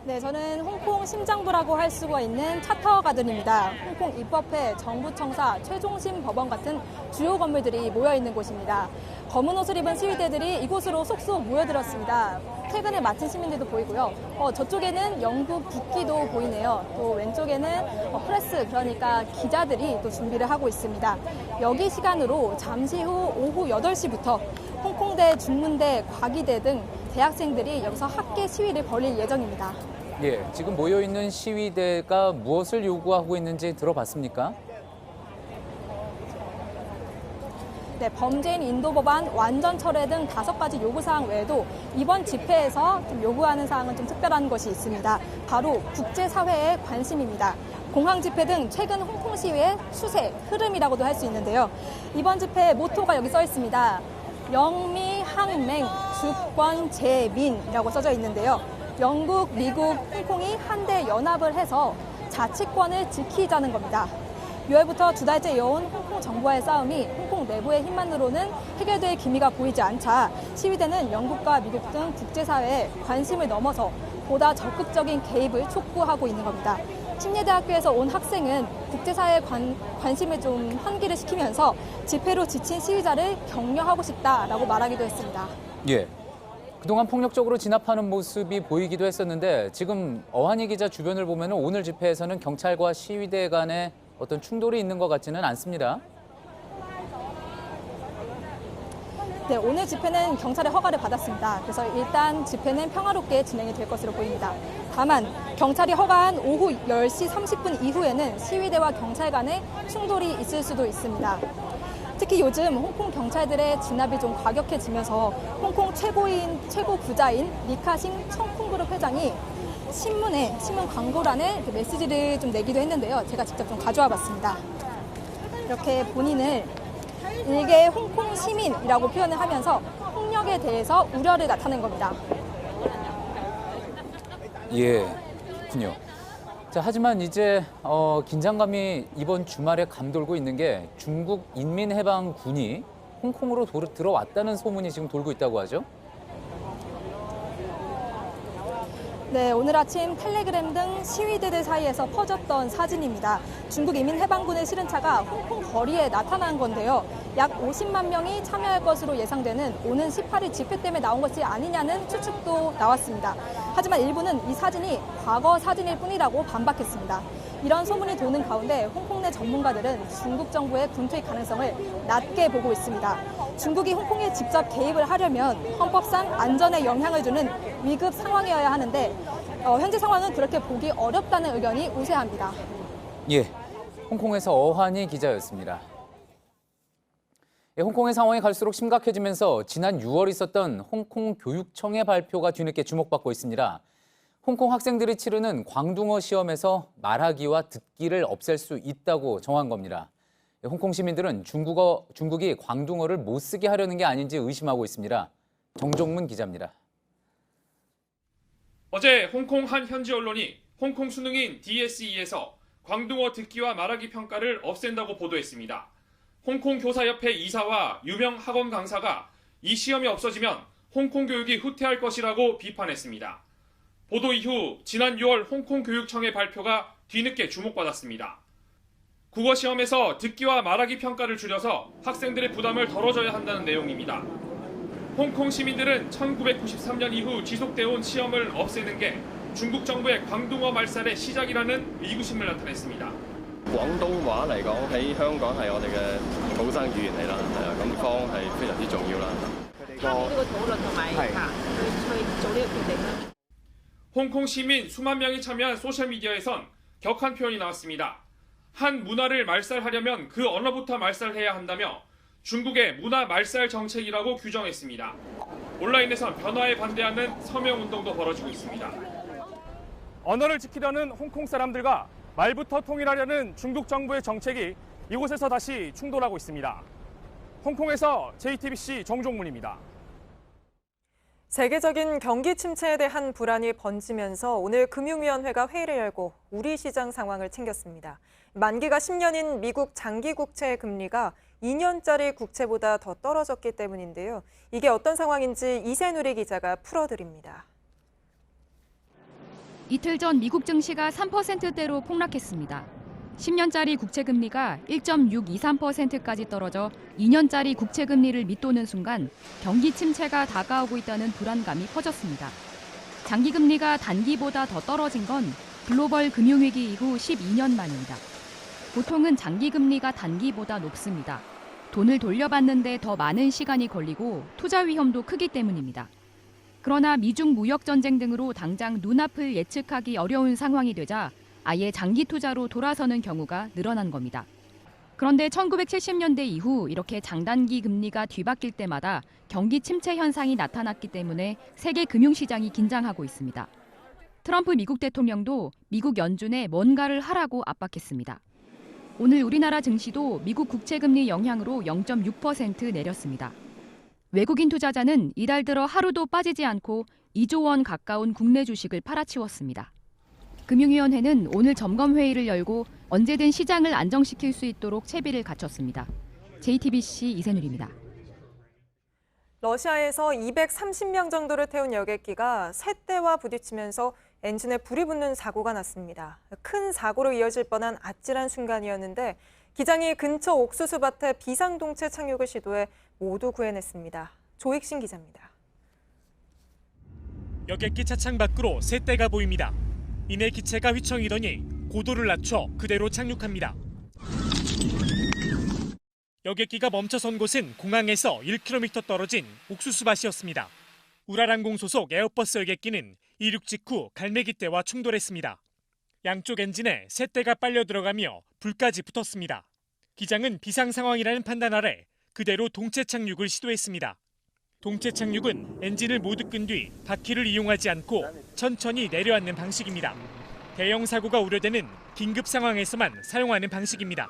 네, 저는 홍콩 심장부라고 할 수가 있는 차타워 가든입니다. 홍콩 입법회, 정부청사, 최종심 법원 같은 주요 건물들이 모여 있는 곳입니다. 검은 옷을 입은 시위대들이 이곳으로 속속 모여들었습니다. 퇴근을 마친 시민들도 보이고요. 저쪽에는 영국 국기도 보이네요. 또 왼쪽에는 프레스, 그러니까 기자들이 또 준비를 하고 있습니다. 여기 시간으로 잠시 후 오후 8시부터 홍콩대, 중문대, 과기대 등 대학생들이 여기서 학계 시위를 벌일 예정입니다. 예, 지금 모여있는 시위대가 무엇을 요구하고 있는지 들어봤습니까? 네, 범죄인 인도 법안 완전 철회 등 5가지 요구사항 외에도 이번 집회에서 좀 요구하는 사항은 좀 특별한 것이 있습니다. 바로 국제사회의 관심입니다. 공항 집회 등 최근 홍콩 시위의 추세, 흐름이라고도 할 수 있는데요. 이번 집회 모토가 여기 써 있습니다. 영미항맹 주권 재민이라고 써져 있는데요. 영국, 미국, 홍콩이 한데 연합을 해서 자치권을 지키자는 겁니다. 6월부터 2달째 이어온 홍콩 정부와의 싸움이 홍콩 내부의 힘만으로는 해결될 기미가 보이지 않자 시위대는 영국과 미국 등 국제사회에 관심을 넘어서 보다 적극적인 개입을 촉구하고 있는 겁니다. 침례대학교에서 온 학생은 국제사회에 관심을 좀 환기를 시키면서 집회로 지친 시위자를 격려하고 싶다라고 말하기도 했습니다. 예. 그동안 폭력적으로 진압하는 모습이 보이기도 했었는데 지금 어한희 기자 주변을 보면 오늘 집회에서는 경찰과 시위대 간의 어떤 충돌이 있는 것 같지는 않습니다. 네, 오늘 집회는 경찰의 허가를 받았습니다. 그래서 일단 집회는 평화롭게 진행이 될 것으로 보입니다. 다만 경찰이 허가한 오후 10시 30분 이후에는 시위대와 경찰 간의 충돌이 있을 수도 있습니다. 특히 요즘 홍콩 경찰들의 진압이 좀 과격해지면서 홍콩 최고 부자인 리카싱 청콩그룹 회장이 신문 광고란에 메시지를 좀 내기도 했는데요. 제가 직접 좀 가져와 봤습니다. 이렇게 본인을 일개 홍콩 시민이라고 표현을 하면서 폭력에 대해서 우려를 나타낸 겁니다. 예, 그렇군요. 자, 하지만 이제 긴장감이 이번 주말에 감돌고 있는 게 중국 인민해방군이 홍콩으로 들어왔다는 소문이 지금 돌고 있다고 하죠. 네, 오늘 아침 텔레그램 등 시위대들 사이에서 퍼졌던 사진입니다. 중국 인민해방군의 실은 차가 홍콩 거리에 나타난 건데요. 약 50만 명이 참여할 것으로 예상되는 오는 18일 집회 때문에 나온 것이 아니냐는 추측도 나왔습니다. 하지만 일부는 이 사진이 과거 사진일 뿐이라고 반박했습니다. 이런 소문이 도는 가운데 홍콩 내 전문가들은 중국 정부의 군투입 가능성을 낮게 보고 있습니다. 중국이 홍콩에 직접 개입을 하려면 헌법상 안전에 영향을 주는 위급 상황이어야 하는데 현재 상황은 그렇게 보기 어렵다는 의견이 우세합니다. 예, 홍콩에서 어한희 기자였습니다. 예, 홍콩의 상황이 갈수록 심각해지면서 지난 6월 있었던 홍콩 교육청의 발표가 뒤늦게 주목받고 있습니다. 홍콩 학생들이 치르는 광둥어 시험에서 말하기와 듣기를 없앨 수 있다고 정한 겁니다. 홍콩 시민들은 중국이 광둥어를 못 쓰게 하려는 게 아닌지 의심하고 있습니다. 정종문 기자입니다. 어제 홍콩 한 현지 언론이 홍콩 수능인 DSE에서 광둥어 듣기와 말하기 평가를 없앤다고 보도했습니다. 홍콩 교사협회 이사와 유명 학원 강사가 이 시험이 없어지면 홍콩 교육이 후퇴할 것이라고 비판했습니다. 보도 이후 지난 6월 홍콩 교육청의 발표가 뒤늦게 주목받았습니다. 국어 시험에서 듣기와 말하기 평가를 줄여서 학생들의 부담을 덜어줘야 한다는 내용입니다. 홍콩 시민들은 1993년 이후 지속되어 온 시험을 없애는 게 중국 정부의 광둥어 말살의 시작이라는 의구심을 나타냈습니다. 廣東話嚟講喺香港係我哋嘅土生語言嚟啦，係啊，咁地方係非常之重要啦。參與呢個討論同埋去做呢個決定啦。 홍콩 시민 수만 명이 참여한 소셜미디어에선 격한 표현이 나왔습니다. 한 문화를 말살하려면 그 언어부터 말살해야 한다며 중국의 문화 말살 정책이라고 규정했습니다. 온라인에선 변화에 반대하는 서명운동도 벌어지고 있습니다. 언어를 지키려는 홍콩 사람들과 말부터 통일하려는 중국 정부의 정책이 이곳에서 다시 충돌하고 있습니다. 홍콩에서 JTBC 정종문입니다. 세계적인 경기 침체에 대한 불안이 번지면서 오늘 금융위원회가 회의를 열고 우리 시장 상황을 챙겼습니다. 만기가 10년인 미국 장기 국채 금리가 2년짜리 국채보다 더 떨어졌기 때문인데요. 이게 어떤 상황인지 이세누리 기자가 풀어드립니다. 이틀 전 미국 증시가 3%대로 폭락했습니다. 10년짜리 국채 금리가 1.623%까지 떨어져 2년짜리 국채 금리를 밑도는 순간 경기 침체가 다가오고 있다는 불안감이 퍼졌습니다. 장기 금리가 단기보다 더 떨어진 건 글로벌 금융위기 이후 12년 만입니다. 보통은 장기 금리가 단기보다 높습니다. 돈을 돌려받는데 더 많은 시간이 걸리고 투자 위험도 크기 때문입니다. 그러나 미중 무역 전쟁 등으로 당장 눈앞을 예측하기 어려운 상황이 되자 아예 장기 투자로 돌아서는 경우가 늘어난 겁니다. 그런데 1970년대 이후 이렇게 장단기 금리가 뒤바뀔 때마다 경기 침체 현상이 나타났기 때문에 세계 금융시장이 긴장하고 있습니다. 트럼프 미국 대통령도 미국 연준에 뭔가를 하라고 압박했습니다. 오늘 우리나라 증시도 미국 국채금리 영향으로 0.6% 내렸습니다. 외국인 투자자는 이달 들어 하루도 빠지지 않고 2조 원 가까운 국내 주식을 팔아치웠습니다. 금융위원회는 오늘 점검회의를 열고 언제든 시장을 안정시킬 수 있도록 채비를 갖췄습니다. JTBC 이세누리입니다. 러시아에서 230명 정도를 태운 여객기가 쇳대와 부딪히면서 엔진에 불이 붙는 사고가 났습니다. 큰 사고로 이어질 뻔한 아찔한 순간이었는데 기장이 근처 옥수수밭에 비상동체 착륙을 시도해 모두 구해냈습니다. 조익신 기자입니다. 여객기 차창 밖으로 새 대가 보입니다. 이내 기체가 휘청이더니 고도를 낮춰 그대로 착륙합니다. 여객기가 멈춰선 곳은 공항에서 1km 떨어진 옥수수밭이었습니다. 우라항공 소속 에어버스 여객기는 이륙 직후 갈매기떼와 충돌했습니다. 양쪽 엔진에 새 대가 빨려 들어가며 불까지 붙었습니다. 기장은 비상 상황이라는 판단 아래 그대로 동체 착륙을 시도했습니다. 동체 착륙은 엔진을 모두 끈 뒤 바퀴를 이용하지 않고 천천히 내려앉는 방식입니다. 대형 사고가 우려되는 긴급 상황에서만 사용하는 방식입니다.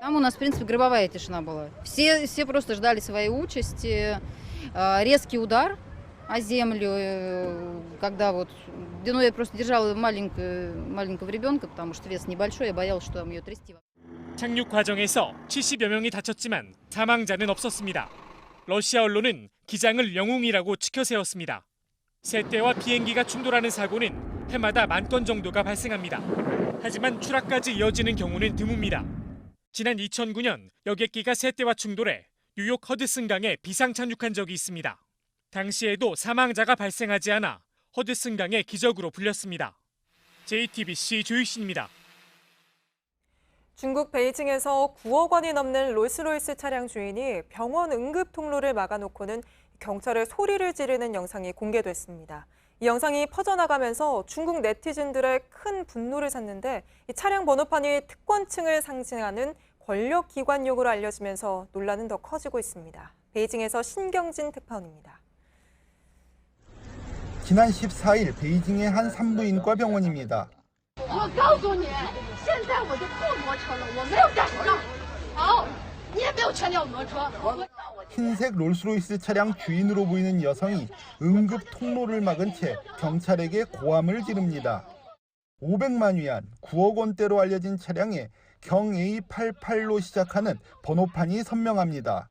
Там у нас, в принципе, гробовая тишина была. Все просто ждали своей участи. Резкий удар о землю, когда вот... Ну, я просто держала маленького ребенка, потому что вес небольшой, я боялась, что там ее трясти. 착륙 과정에서 70여 명이 다쳤지만 사망자는 없었습니다. 러시아 언론은 기장을 영웅이라고 치켜세웠습니다. 새 대와 비행기가 충돌하는 사고는 해마다 10,000건 정도가 발생합니다. 하지만 추락까지 이어지는 경우는 드뭅니다. 지난 2009년 여객기가 새 대와 충돌해 뉴욕 허드슨강에 비상 착륙한 적이 있습니다. 당시에도 사망자가 발생하지 않아 허드슨강의 기적으로 불렸습니다. JTBC 조익신입니다. 중국 베이징에서 9억 원이 넘는 롤스로이스 차량 주인이 병원 응급 통로를 막아놓고는 경찰에 소리를 지르는 영상이 공개됐습니다. 이 영상이 퍼져나가면서 중국 네티즌들의 큰 분노를 샀는데 이 차량 번호판이 특권층을 상징하는 권력기관용으로 알려지면서 논란은 더 커지고 있습니다. 베이징에서 신경진 특파원입니다. 지난 14일 베이징의 한 산부인과 병원입니다. 흰색 롤스로이스 차량 주인으로 보이는 여성이 응급 통로를 막은 채 경찰에게 고함을 지릅니다. 500만 위안, 9억 원대로 알려진 차량에 경-A88로 시작하는 번호판이 선명합니다.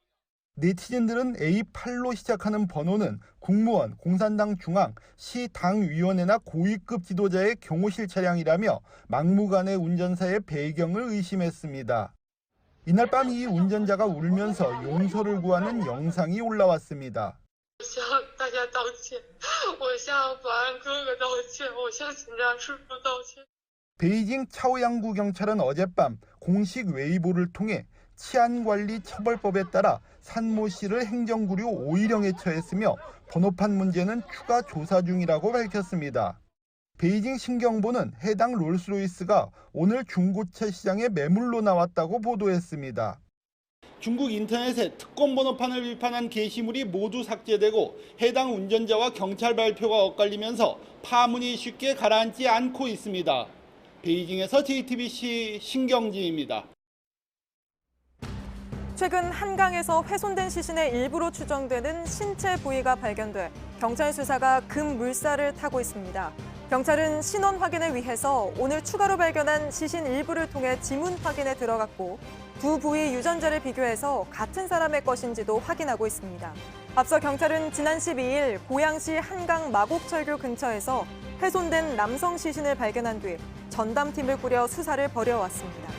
네티즌들은 A8로 시작하는 번호는 국무원, 공산당 중앙, 시 당위원회나 고위급 지도자의 경호실 차량이라며 막무가내 운전사의 배경을 의심했습니다. 이날 밤 이 운전자가 울면서 용서를 구하는 영상이 올라왔습니다. 베이징 차오양구 경찰은 어젯밤 공식 웨이보를 통해 치안관리 처벌법에 따라 산모 씨를 행정구류 5일형에 처했으며 번호판 문제는 추가 조사 중이라고 밝혔습니다. 베이징 신경보는 해당 롤스로이스가 오늘 중고차 시장에 매물로 나왔다고 보도했습니다. 중국 인터넷에 특권 번호판을 비판한 게시물이 모두 삭제되고 해당 운전자와 경찰 발표가 엇갈리면서 파문이 쉽게 가라앉지 않고 있습니다. 베이징에서 JTBC 신경진입니다. 최근 한강에서 훼손된 시신의 일부로 추정되는 신체 부위가 발견돼 경찰 수사가 급물살을 타고 있습니다. 경찰은 신원 확인을 위해서 오늘 추가로 발견한 시신 일부를 통해 지문 확인에 들어갔고 두 부위 유전자를 비교해서 같은 사람의 것인지도 확인하고 있습니다. 앞서 경찰은 지난 12일 고양시 한강 마곡철교 근처에서 훼손된 남성 시신을 발견한 뒤 전담팀을 꾸려 수사를 벌여왔습니다.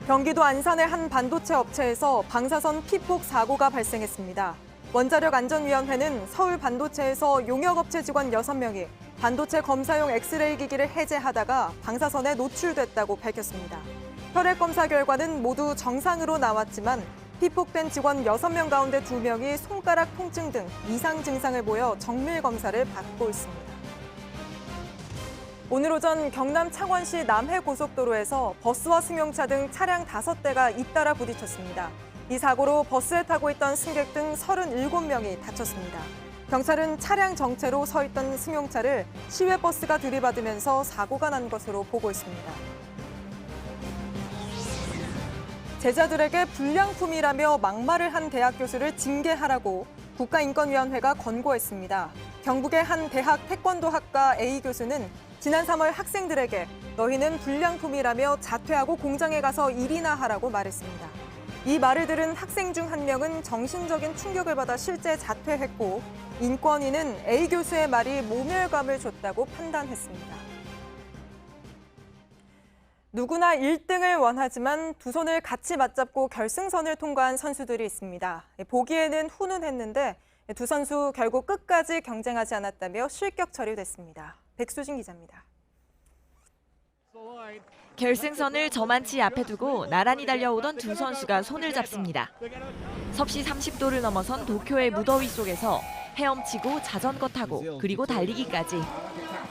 경기도 안산의 한 반도체 업체에서 방사선 피폭 사고가 발생했습니다. 원자력안전위원회는 서울 반도체에서 용역업체 직원 6명이 반도체 검사용 엑스레이 기기를 해제하다가 방사선에 노출됐다고 밝혔습니다. 혈액 검사 결과는 모두 정상으로 나왔지만 피폭된 직원 6명 가운데 2명이 손가락 통증 등 이상 증상을 보여 정밀 검사를 받고 있습니다. 오늘 오전 경남 창원시 남해고속도로에서 버스와 승용차 등 차량 5대가 잇따라 부딪혔습니다. 이 사고로 버스에 타고 있던 승객 등 37명이 다쳤습니다. 경찰은 차량 정체로 서 있던 승용차를 시외버스가 들이받으면서 사고가 난 것으로 보고 있습니다. 제자들에게 불량품이라며 막말을 한 대학 교수를 징계하라고 국가인권위원회가 권고했습니다. 경북의 한 대학 태권도학과 A 교수는 지난 3월 학생들에게 너희는 불량품이라며 자퇴하고 공장에 가서 일이나 하라고 말했습니다. 이 말을 들은 학생 중 한 명은 정신적인 충격을 받아 실제 자퇴했고 인권위는 A 교수의 말이 모멸감을 줬다고 판단했습니다. 누구나 1등을 원하지만 두 손을 같이 맞잡고 결승선을 통과한 선수들이 있습니다. 보기에는 훈훈했는데 두 선수 결국 끝까지 경쟁하지 않았다며 실격 처리됐습니다. 백수진 기자입니다. 결승선을 저만치 앞에 두고 나란히 달려오던 두 선수가 손을 잡습니다. 섭씨 30도를 넘어선 도쿄의 무더위 속에서 헤엄치고 자전거 타고 그리고 달리기까지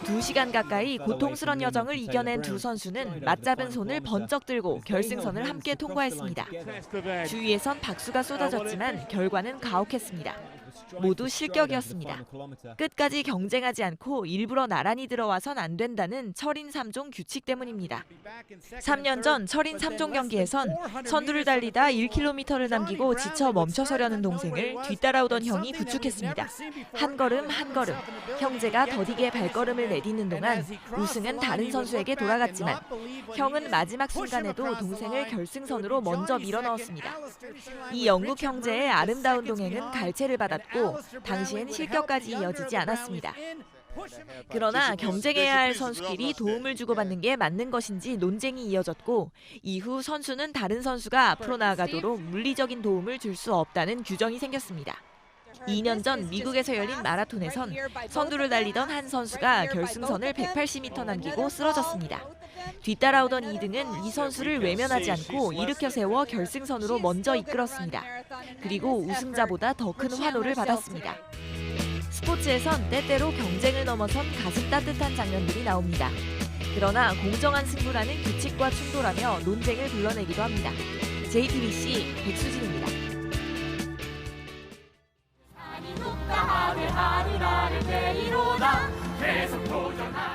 2시간 가까이 고통스런 여정을 이겨낸 두 선수는 맞잡은 손을 번쩍 들고 결승선을 함께 통과했습니다. 주위에선 박수가 쏟아졌지만 결과는 가혹했습니다. 모두 실격이었습니다. 끝까지 경쟁하지 않고 일부러 나란히 들어와선 안 된다는 철인 3종 규칙 때문입니다. 3년 전 철인 3종 경기에선 선두를 달리다 1km를 남기고 지쳐 멈춰서려는 동생을 뒤따라오던 형이 부축했습니다. 한 걸음 한 걸음 형제가 더디게 발걸음을 내딛는 동안 우승은 다른 선수에게 돌아갔지만 형은 마지막 순간에도 동생을 결승선으로 먼저 밀어넣었습니다. 이 영국 형제의 아름다운 동행은 갈채를 받았고 당시엔 실격까지 이어지지 않았습니다. 그러나 경쟁해야 할 선수끼리 도움을 주고받는 게 맞는 것인지 논쟁이 이어졌고 이후 선수는 다른 선수가 앞으로 나아가도록 물리적인 도움을 줄 수 없다는 규정이 생겼습니다. 2년 전 미국에서 열린 마라톤에선 선두를 달리던 한 선수가 결승선을 180m 남기고 쓰러졌습니다. 뒤따라오던 2등은 이 선수를 외면하지 않고 일으켜 세워 결승선으로 먼저 이끌었습니다. 그리고 우승자보다 더 큰 환호를 받았습니다. 스포츠에선 때때로 경쟁을 넘어선 가슴 따뜻한 장면들이 나옵니다. 그러나 공정한 승부라는 규칙과 충돌하며 논쟁을 불러내기도 합니다. JTBC 백수진입니다.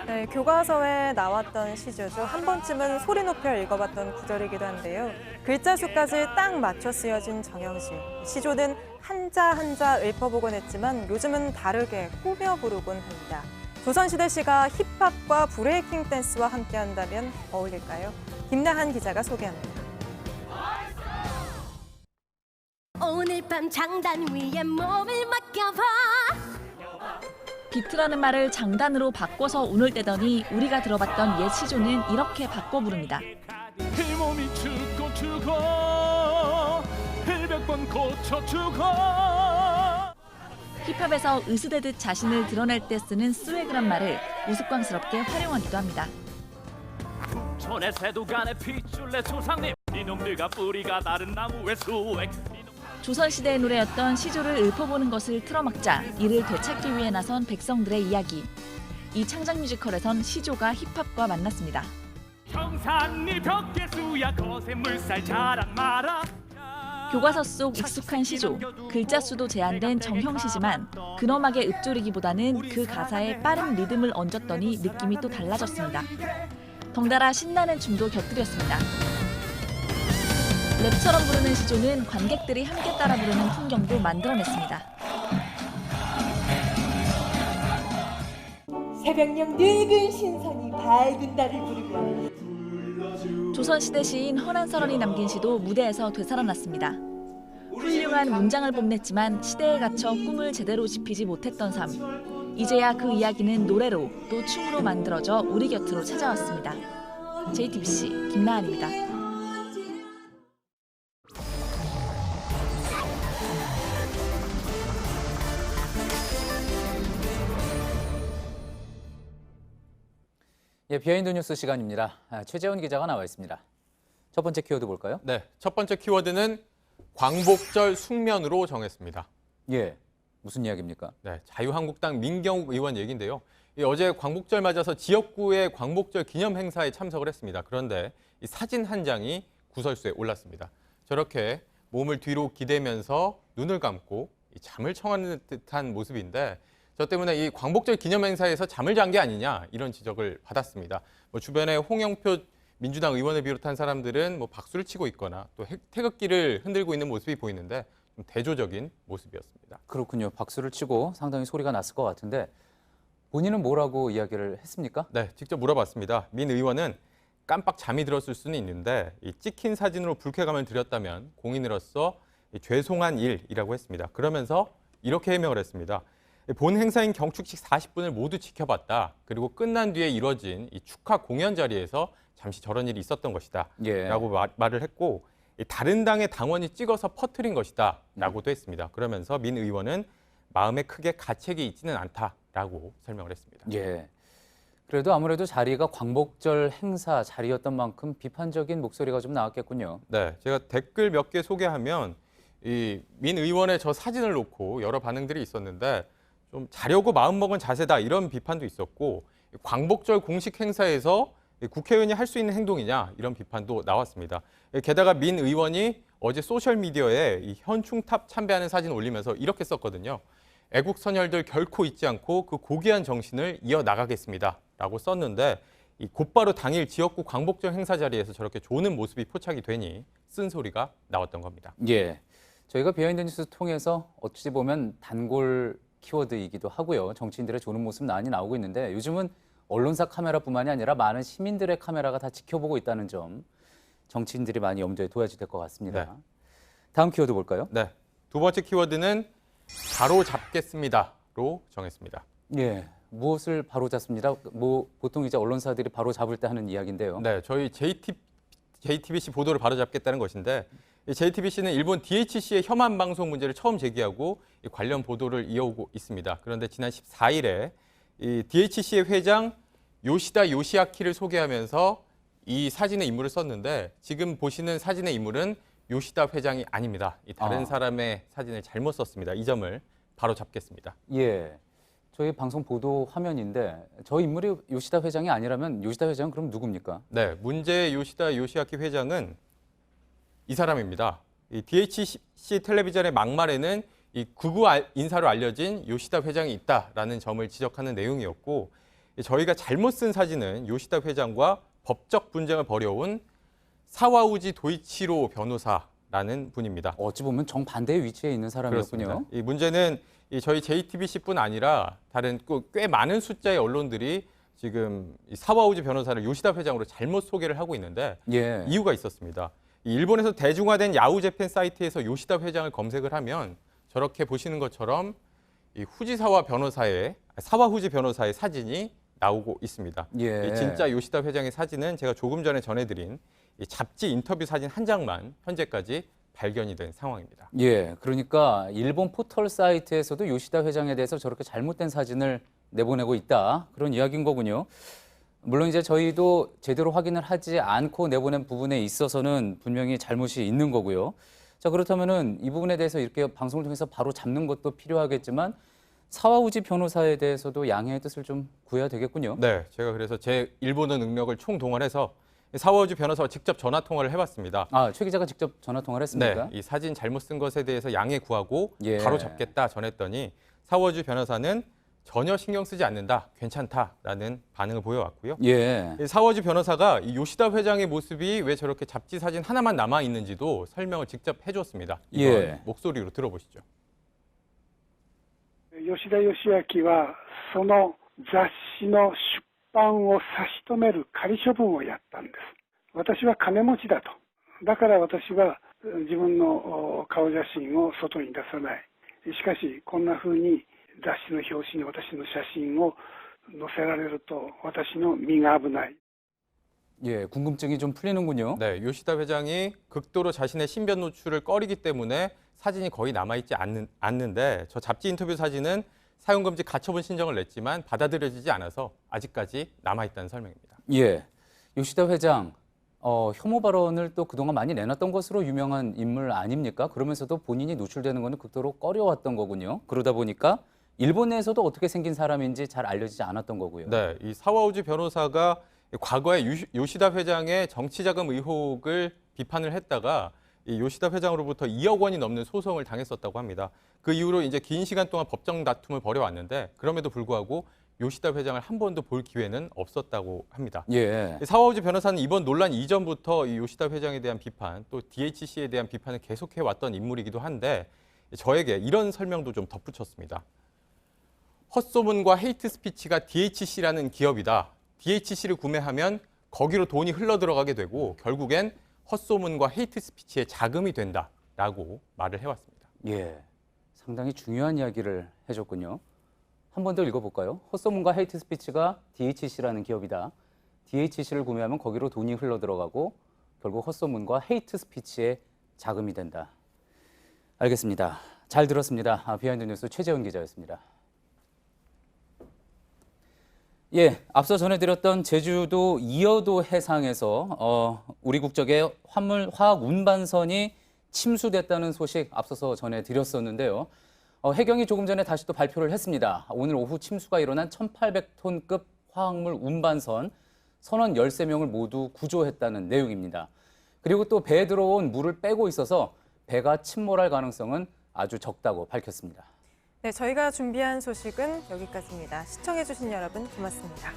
네, 교과서에 나왔던 시조죠. 한 번쯤은 소리 높여 읽어봤던 구절이기도 한데요. 글자 수까지 딱 맞춰 쓰여진 정형시. 시조는 한자 한자 읊어보곤 했지만 요즘은 다르게 꾸며 부르곤 합니다. 조선시대 시가 힙합과 브레이킹 댄스와 함께한다면 어울릴까요? 김나한 기자가 소개합니다. 오늘 밤 장단 위에 몸을 맡겨봐. 비트라는 말을 장단으로 바꿔서 운을 떼더니 우리가 들어봤던 옛 시조는 이렇게 바꿔 부릅니다. 이 몸이 죽고 죽어 100번 고쳐 죽어. 힙합에서 으스대듯 자신을 드러낼 때 쓰는 스웨그란 말을 우스꽝스럽게 활용하기도 합니다. 전에 새도간에 핏줄내 조상님 이놈들과 뿌리가 다른 나무의 수액. 조선시대의 노래였던 시조를 읊어보는 것을 틀어막자 이를 되찾기 위해 나선 백성들의 이야기. 이 창작 뮤지컬에선 시조가 힙합과 만났습니다. 청산리 벽계수야 거세 물살 자랑 마라. 교과서 속 익숙한 시조, 글자 수도 제한된 정형시지만 근엄하게 읊조리기보다는 그 가사에 빠른 리듬을 얹었더니 느낌이 또 달라졌습니다. 덩달아 신나는 춤도 곁들였습니다. 랩처럼 부르는 시조는 관객들이 함께 따라 부르는 풍경도 만들어냈습니다. 새벽녘 늙은 신선이 밝은 달을 부르며 조선시대 시인 허난설원이 남긴 시도 무대에서 되살아났습니다. 훌륭한 문장을 뽐냈지만 시대에 갇혀 꿈을 제대로 지피지 못했던 삶. 이제야 그 이야기는 노래로 또 춤으로 만들어져 우리 곁으로 찾아왔습니다. JTBC 김나한입니다. 예, 비하인드 뉴스 시간입니다. 최재훈 기자가 나와 있습니다. 첫 번째 키워드 볼까요? 네, 첫 번째 키워드는 광복절 숙면으로 정했습니다. 예, 무슨 이야기입니까? 네, 자유한국당 민경욱 의원 얘기인데요. 어제 광복절 맞아서 지역구의 광복절 기념 행사에 참석을 했습니다. 그런데 이 사진 한 장이 구설수에 올랐습니다. 저렇게 몸을 뒤로 기대면서 눈을 감고 잠을 청하는 듯한 모습인데 저 때문에 이 광복절 기념 행사에서 잠을 잔 게 아니냐 이런 지적을 받았습니다. 주변에 홍영표 민주당 의원을 비롯한 사람들은 박수를 치고 있거나 또 태극기를 흔들고 있는 모습이 보이는데 좀 대조적인 모습이었습니다. 그렇군요. 박수를 치고 상당히 소리가 났을 것 같은데 본인은 뭐라고 이야기를 했습니까? 네, 직접 물어봤습니다. 민 의원은 깜빡 잠이 들었을 수는 있는데 이 찍힌 사진으로 불쾌감을 드렸다면 공인으로서 죄송한 일이라고 했습니다. 그러면서 이렇게 해명을 했습니다. 본 행사인 경축식 40분을 모두 지켜봤다. 그리고 끝난 뒤에 이뤄진 이 축하 공연 자리에서 잠시 저런 일이 있었던 것이다. 예. 라고 말을 했고 다른 당의 당원이 찍어서 퍼뜨린 것이다. 라고도 했습니다. 그러면서 민 의원은 마음에 크게 가책이 있지는 않다라고 설명을 했습니다. 예. 그래도 아무래도 자리가 광복절 행사 자리였던 만큼 비판적인 목소리가 좀 나왔겠군요. 네, 제가 댓글 몇 개 소개하면 이 민 의원의 저 사진을 놓고 여러 반응들이 있었는데 좀 자려고 마음먹은 자세다 이런 비판도 있었고 광복절 공식 행사에서 국회의원이 할 수 있는 행동이냐 이런 비판도 나왔습니다. 게다가 민 의원이 어제 소셜미디어에 이 현충탑 참배하는 사진 올리면서 이렇게 썼거든요. 애국 선열들 결코 잊지 않고 그 고귀한 정신을 이어나가겠습니다 라고 썼는데 이 곧바로 당일 지역구 광복절 행사 자리에서 저렇게 조는 모습이 포착이 되니 쓴소리가 나왔던 겁니다. 예, 저희가 비하인드 뉴스 통해서 어찌 보면 단골 키워드이기도 하고요. 정치인들의 조는 모습 많이 나오고 있는데 요즘은 언론사 카메라뿐만이 아니라 많은 시민들의 카메라가 다 지켜보고 있다는 점 정치인들이 많이 염두에 둬야지 될 것 같습니다. 네. 다음 키워드 볼까요? 네, 두 번째 키워드는 바로 잡겠습니다로 정했습니다. 예, 무엇을 바로 잡습니다? 뭐 보통 이제 언론사들이 바로 잡을 때 하는 이야기인데요. 네, 저희 JTBC 보도를 바로 잡겠다는 것인데 이 JTBC는 일본 DHC의 혐한 방송 문제를 처음 제기하고 이 관련 보도를 이어오고 있습니다. 그런데 지난 14일에 이 DHC의 회장 요시다 요시아키를 소개하면서 이 사진의 인물을 썼는데 지금 보시는 사진의 인물은 요시다 회장이 아닙니다. 이 다른 사람의 사진을 잘못 썼습니다. 이 점을 바로 잡겠습니다. 예, 저희 방송 보도 화면인데 저 인물이 요시다 회장이 아니라면 요시다 회장은 그럼 누굽니까? 네, 문제의 요시다 요시아키 회장은 이 사람입니다. 이 DHC 텔레비전의 막말에는 이 극우 인사로 알려진 요시다 회장이 있다라는 점을 지적하는 내용이었고 저희가 잘못 쓴 사진은 요시다 회장과 법적 분쟁을 벌여온 사와우지 도이치로 변호사라는 분입니다. 어찌 보면 정반대의 위치에 있는 사람이었군요. 그렇습니다. 이 문제는 저희 JTBC뿐 아니라 다른 꽤 많은 숫자의 언론들이 지금 이 사와우지 변호사를 요시다 회장으로 잘못 소개를 하고 있는데 예. 이유가 있었습니다. 일본에서 대중화된 야후 재팬 사이트에서 요시다 회장을 검색을 하면 저렇게 보시는 것처럼 이 사와후지 변호사의 사진이 나오고 있습니다. 예. 진짜 요시다 회장의 사진은 제가 조금 전에 전해드린 이 잡지 인터뷰 사진 한 장만 현재까지 발견이 된 상황입니다. 예, 그러니까 일본 포털 사이트에서도 요시다 회장에 대해서 저렇게 잘못된 사진을 내보내고 있다. 그런 이야기인 거군요. 물론 이제 저희도 제대로 확인을 하지 않고 내보낸 부분에 있어서는 분명히 잘못이 있는 거고요. 자, 그렇다면은 이 부분에 대해서 이렇게 방송을 통해서 바로 잡는 것도 필요하겠지만 사와우지 변호사에 대해서도 양해의 뜻을 좀 구해야 되겠군요. 네, 제가 그래서 제 일본어 능력을 총동원해서 사와우지 변호사와 직접 전화 통화를 해봤습니다. 아, 최 기자가 직접 전화 통화를 했습니까? 네, 이 사진 잘못 쓴 것에 대해서 양해 구하고 예. 바로 잡겠다 전했더니 사와우지 변호사는 전혀 신경 쓰지 않는다, 괜찮다라는 반응을 보여왔고요. 예. 사와우지 변호사가 이 요시다 회장의 모습이 왜 저렇게 잡지 사진 하나만 남아 있는지도 설명을 직접 해줬습니다. 이건 예. 목소리로 들어보시죠. 吉田義明はその雑誌の出版を差し止める仮処分をやったんです。私は金持ちだと。だから私は自分の顔写真を外に出さない。しかしこんな風に雑誌の表紙に私の写真を載せられると私の身が危ない。 예, 궁금증이 좀 풀리는군요. 네, 요시다 회장이 극도로 자신의 신변 노출을 꺼리기 때문에 사진이 거의 남아있지 않는데 저 잡지 인터뷰 사진은 사용금지 가처분 신청을 냈지만 받아들여지지 않아서 아직까지 남아있다는 설명입니다. 예, 요시다 회장 혐오 발언을 또 그동안 많이 내놨던 것으로 유명한 인물 아닙니까? 그러면서도 본인이 노출되는 것은 극도로 꺼려왔던 거군요. 그러다 보니까 일본 내에서도 어떻게 생긴 사람인지 잘 알려지지 않았던 거고요. 네, 이 사와우지 변호사가 과거에 요시다 회장의 정치자금 의혹을 비판을 했다가 이 요시다 회장으로부터 2억 원이 넘는 소송을 당했었다고 합니다. 그 이후로 이제 긴 시간 동안 법정 다툼을 벌여왔는데 그럼에도 불구하고 요시다 회장을 한 번도 볼 기회는 없었다고 합니다. 예. 사와우지 변호사는 이번 논란 이전부터 이 요시다 회장에 대한 비판, 또 DHC에 대한 비판을 계속해왔던 인물이기도 한데 저에게 이런 설명도 좀 덧붙였습니다. 헛소문과 헤이트 스피치가 DHC라는 기업이다. DHC를 구매하면 거기로 돈이 흘러들어가게 되고 결국엔 헛소문과 헤이트 스피치의 자금이 된다라고 말을 해왔습니다. 예, 상당히 중요한 이야기를 해줬군요. 한 번 더 읽어볼까요? 헛소문과 헤이트 스피치가 DHC라는 기업이다. DHC를 구매하면 거기로 돈이 흘러들어가고 결국 헛소문과 헤이트 스피치의 자금이 된다. 알겠습니다. 잘 들었습니다. 비하인드 뉴스 최재훈 기자였습니다. 예, 앞서 전해드렸던 제주도 이어도 해상에서 우리 국적의 화물 화학 운반선이 침수됐다는 소식 앞서서 전해드렸었는데요. 해경이 조금 전에 다시 또 발표를 했습니다. 오늘 오후 침수가 일어난 1,800톤급 화학물 운반선 선원 13명을 모두 구조했다는 내용입니다. 그리고 또 배에 들어온 물을 빼고 있어서 배가 침몰할 가능성은 아주 적다고 밝혔습니다. 네, 저희가 준비한 소식은 여기까지입니다. 시청해주신 여러분 고맙습니다.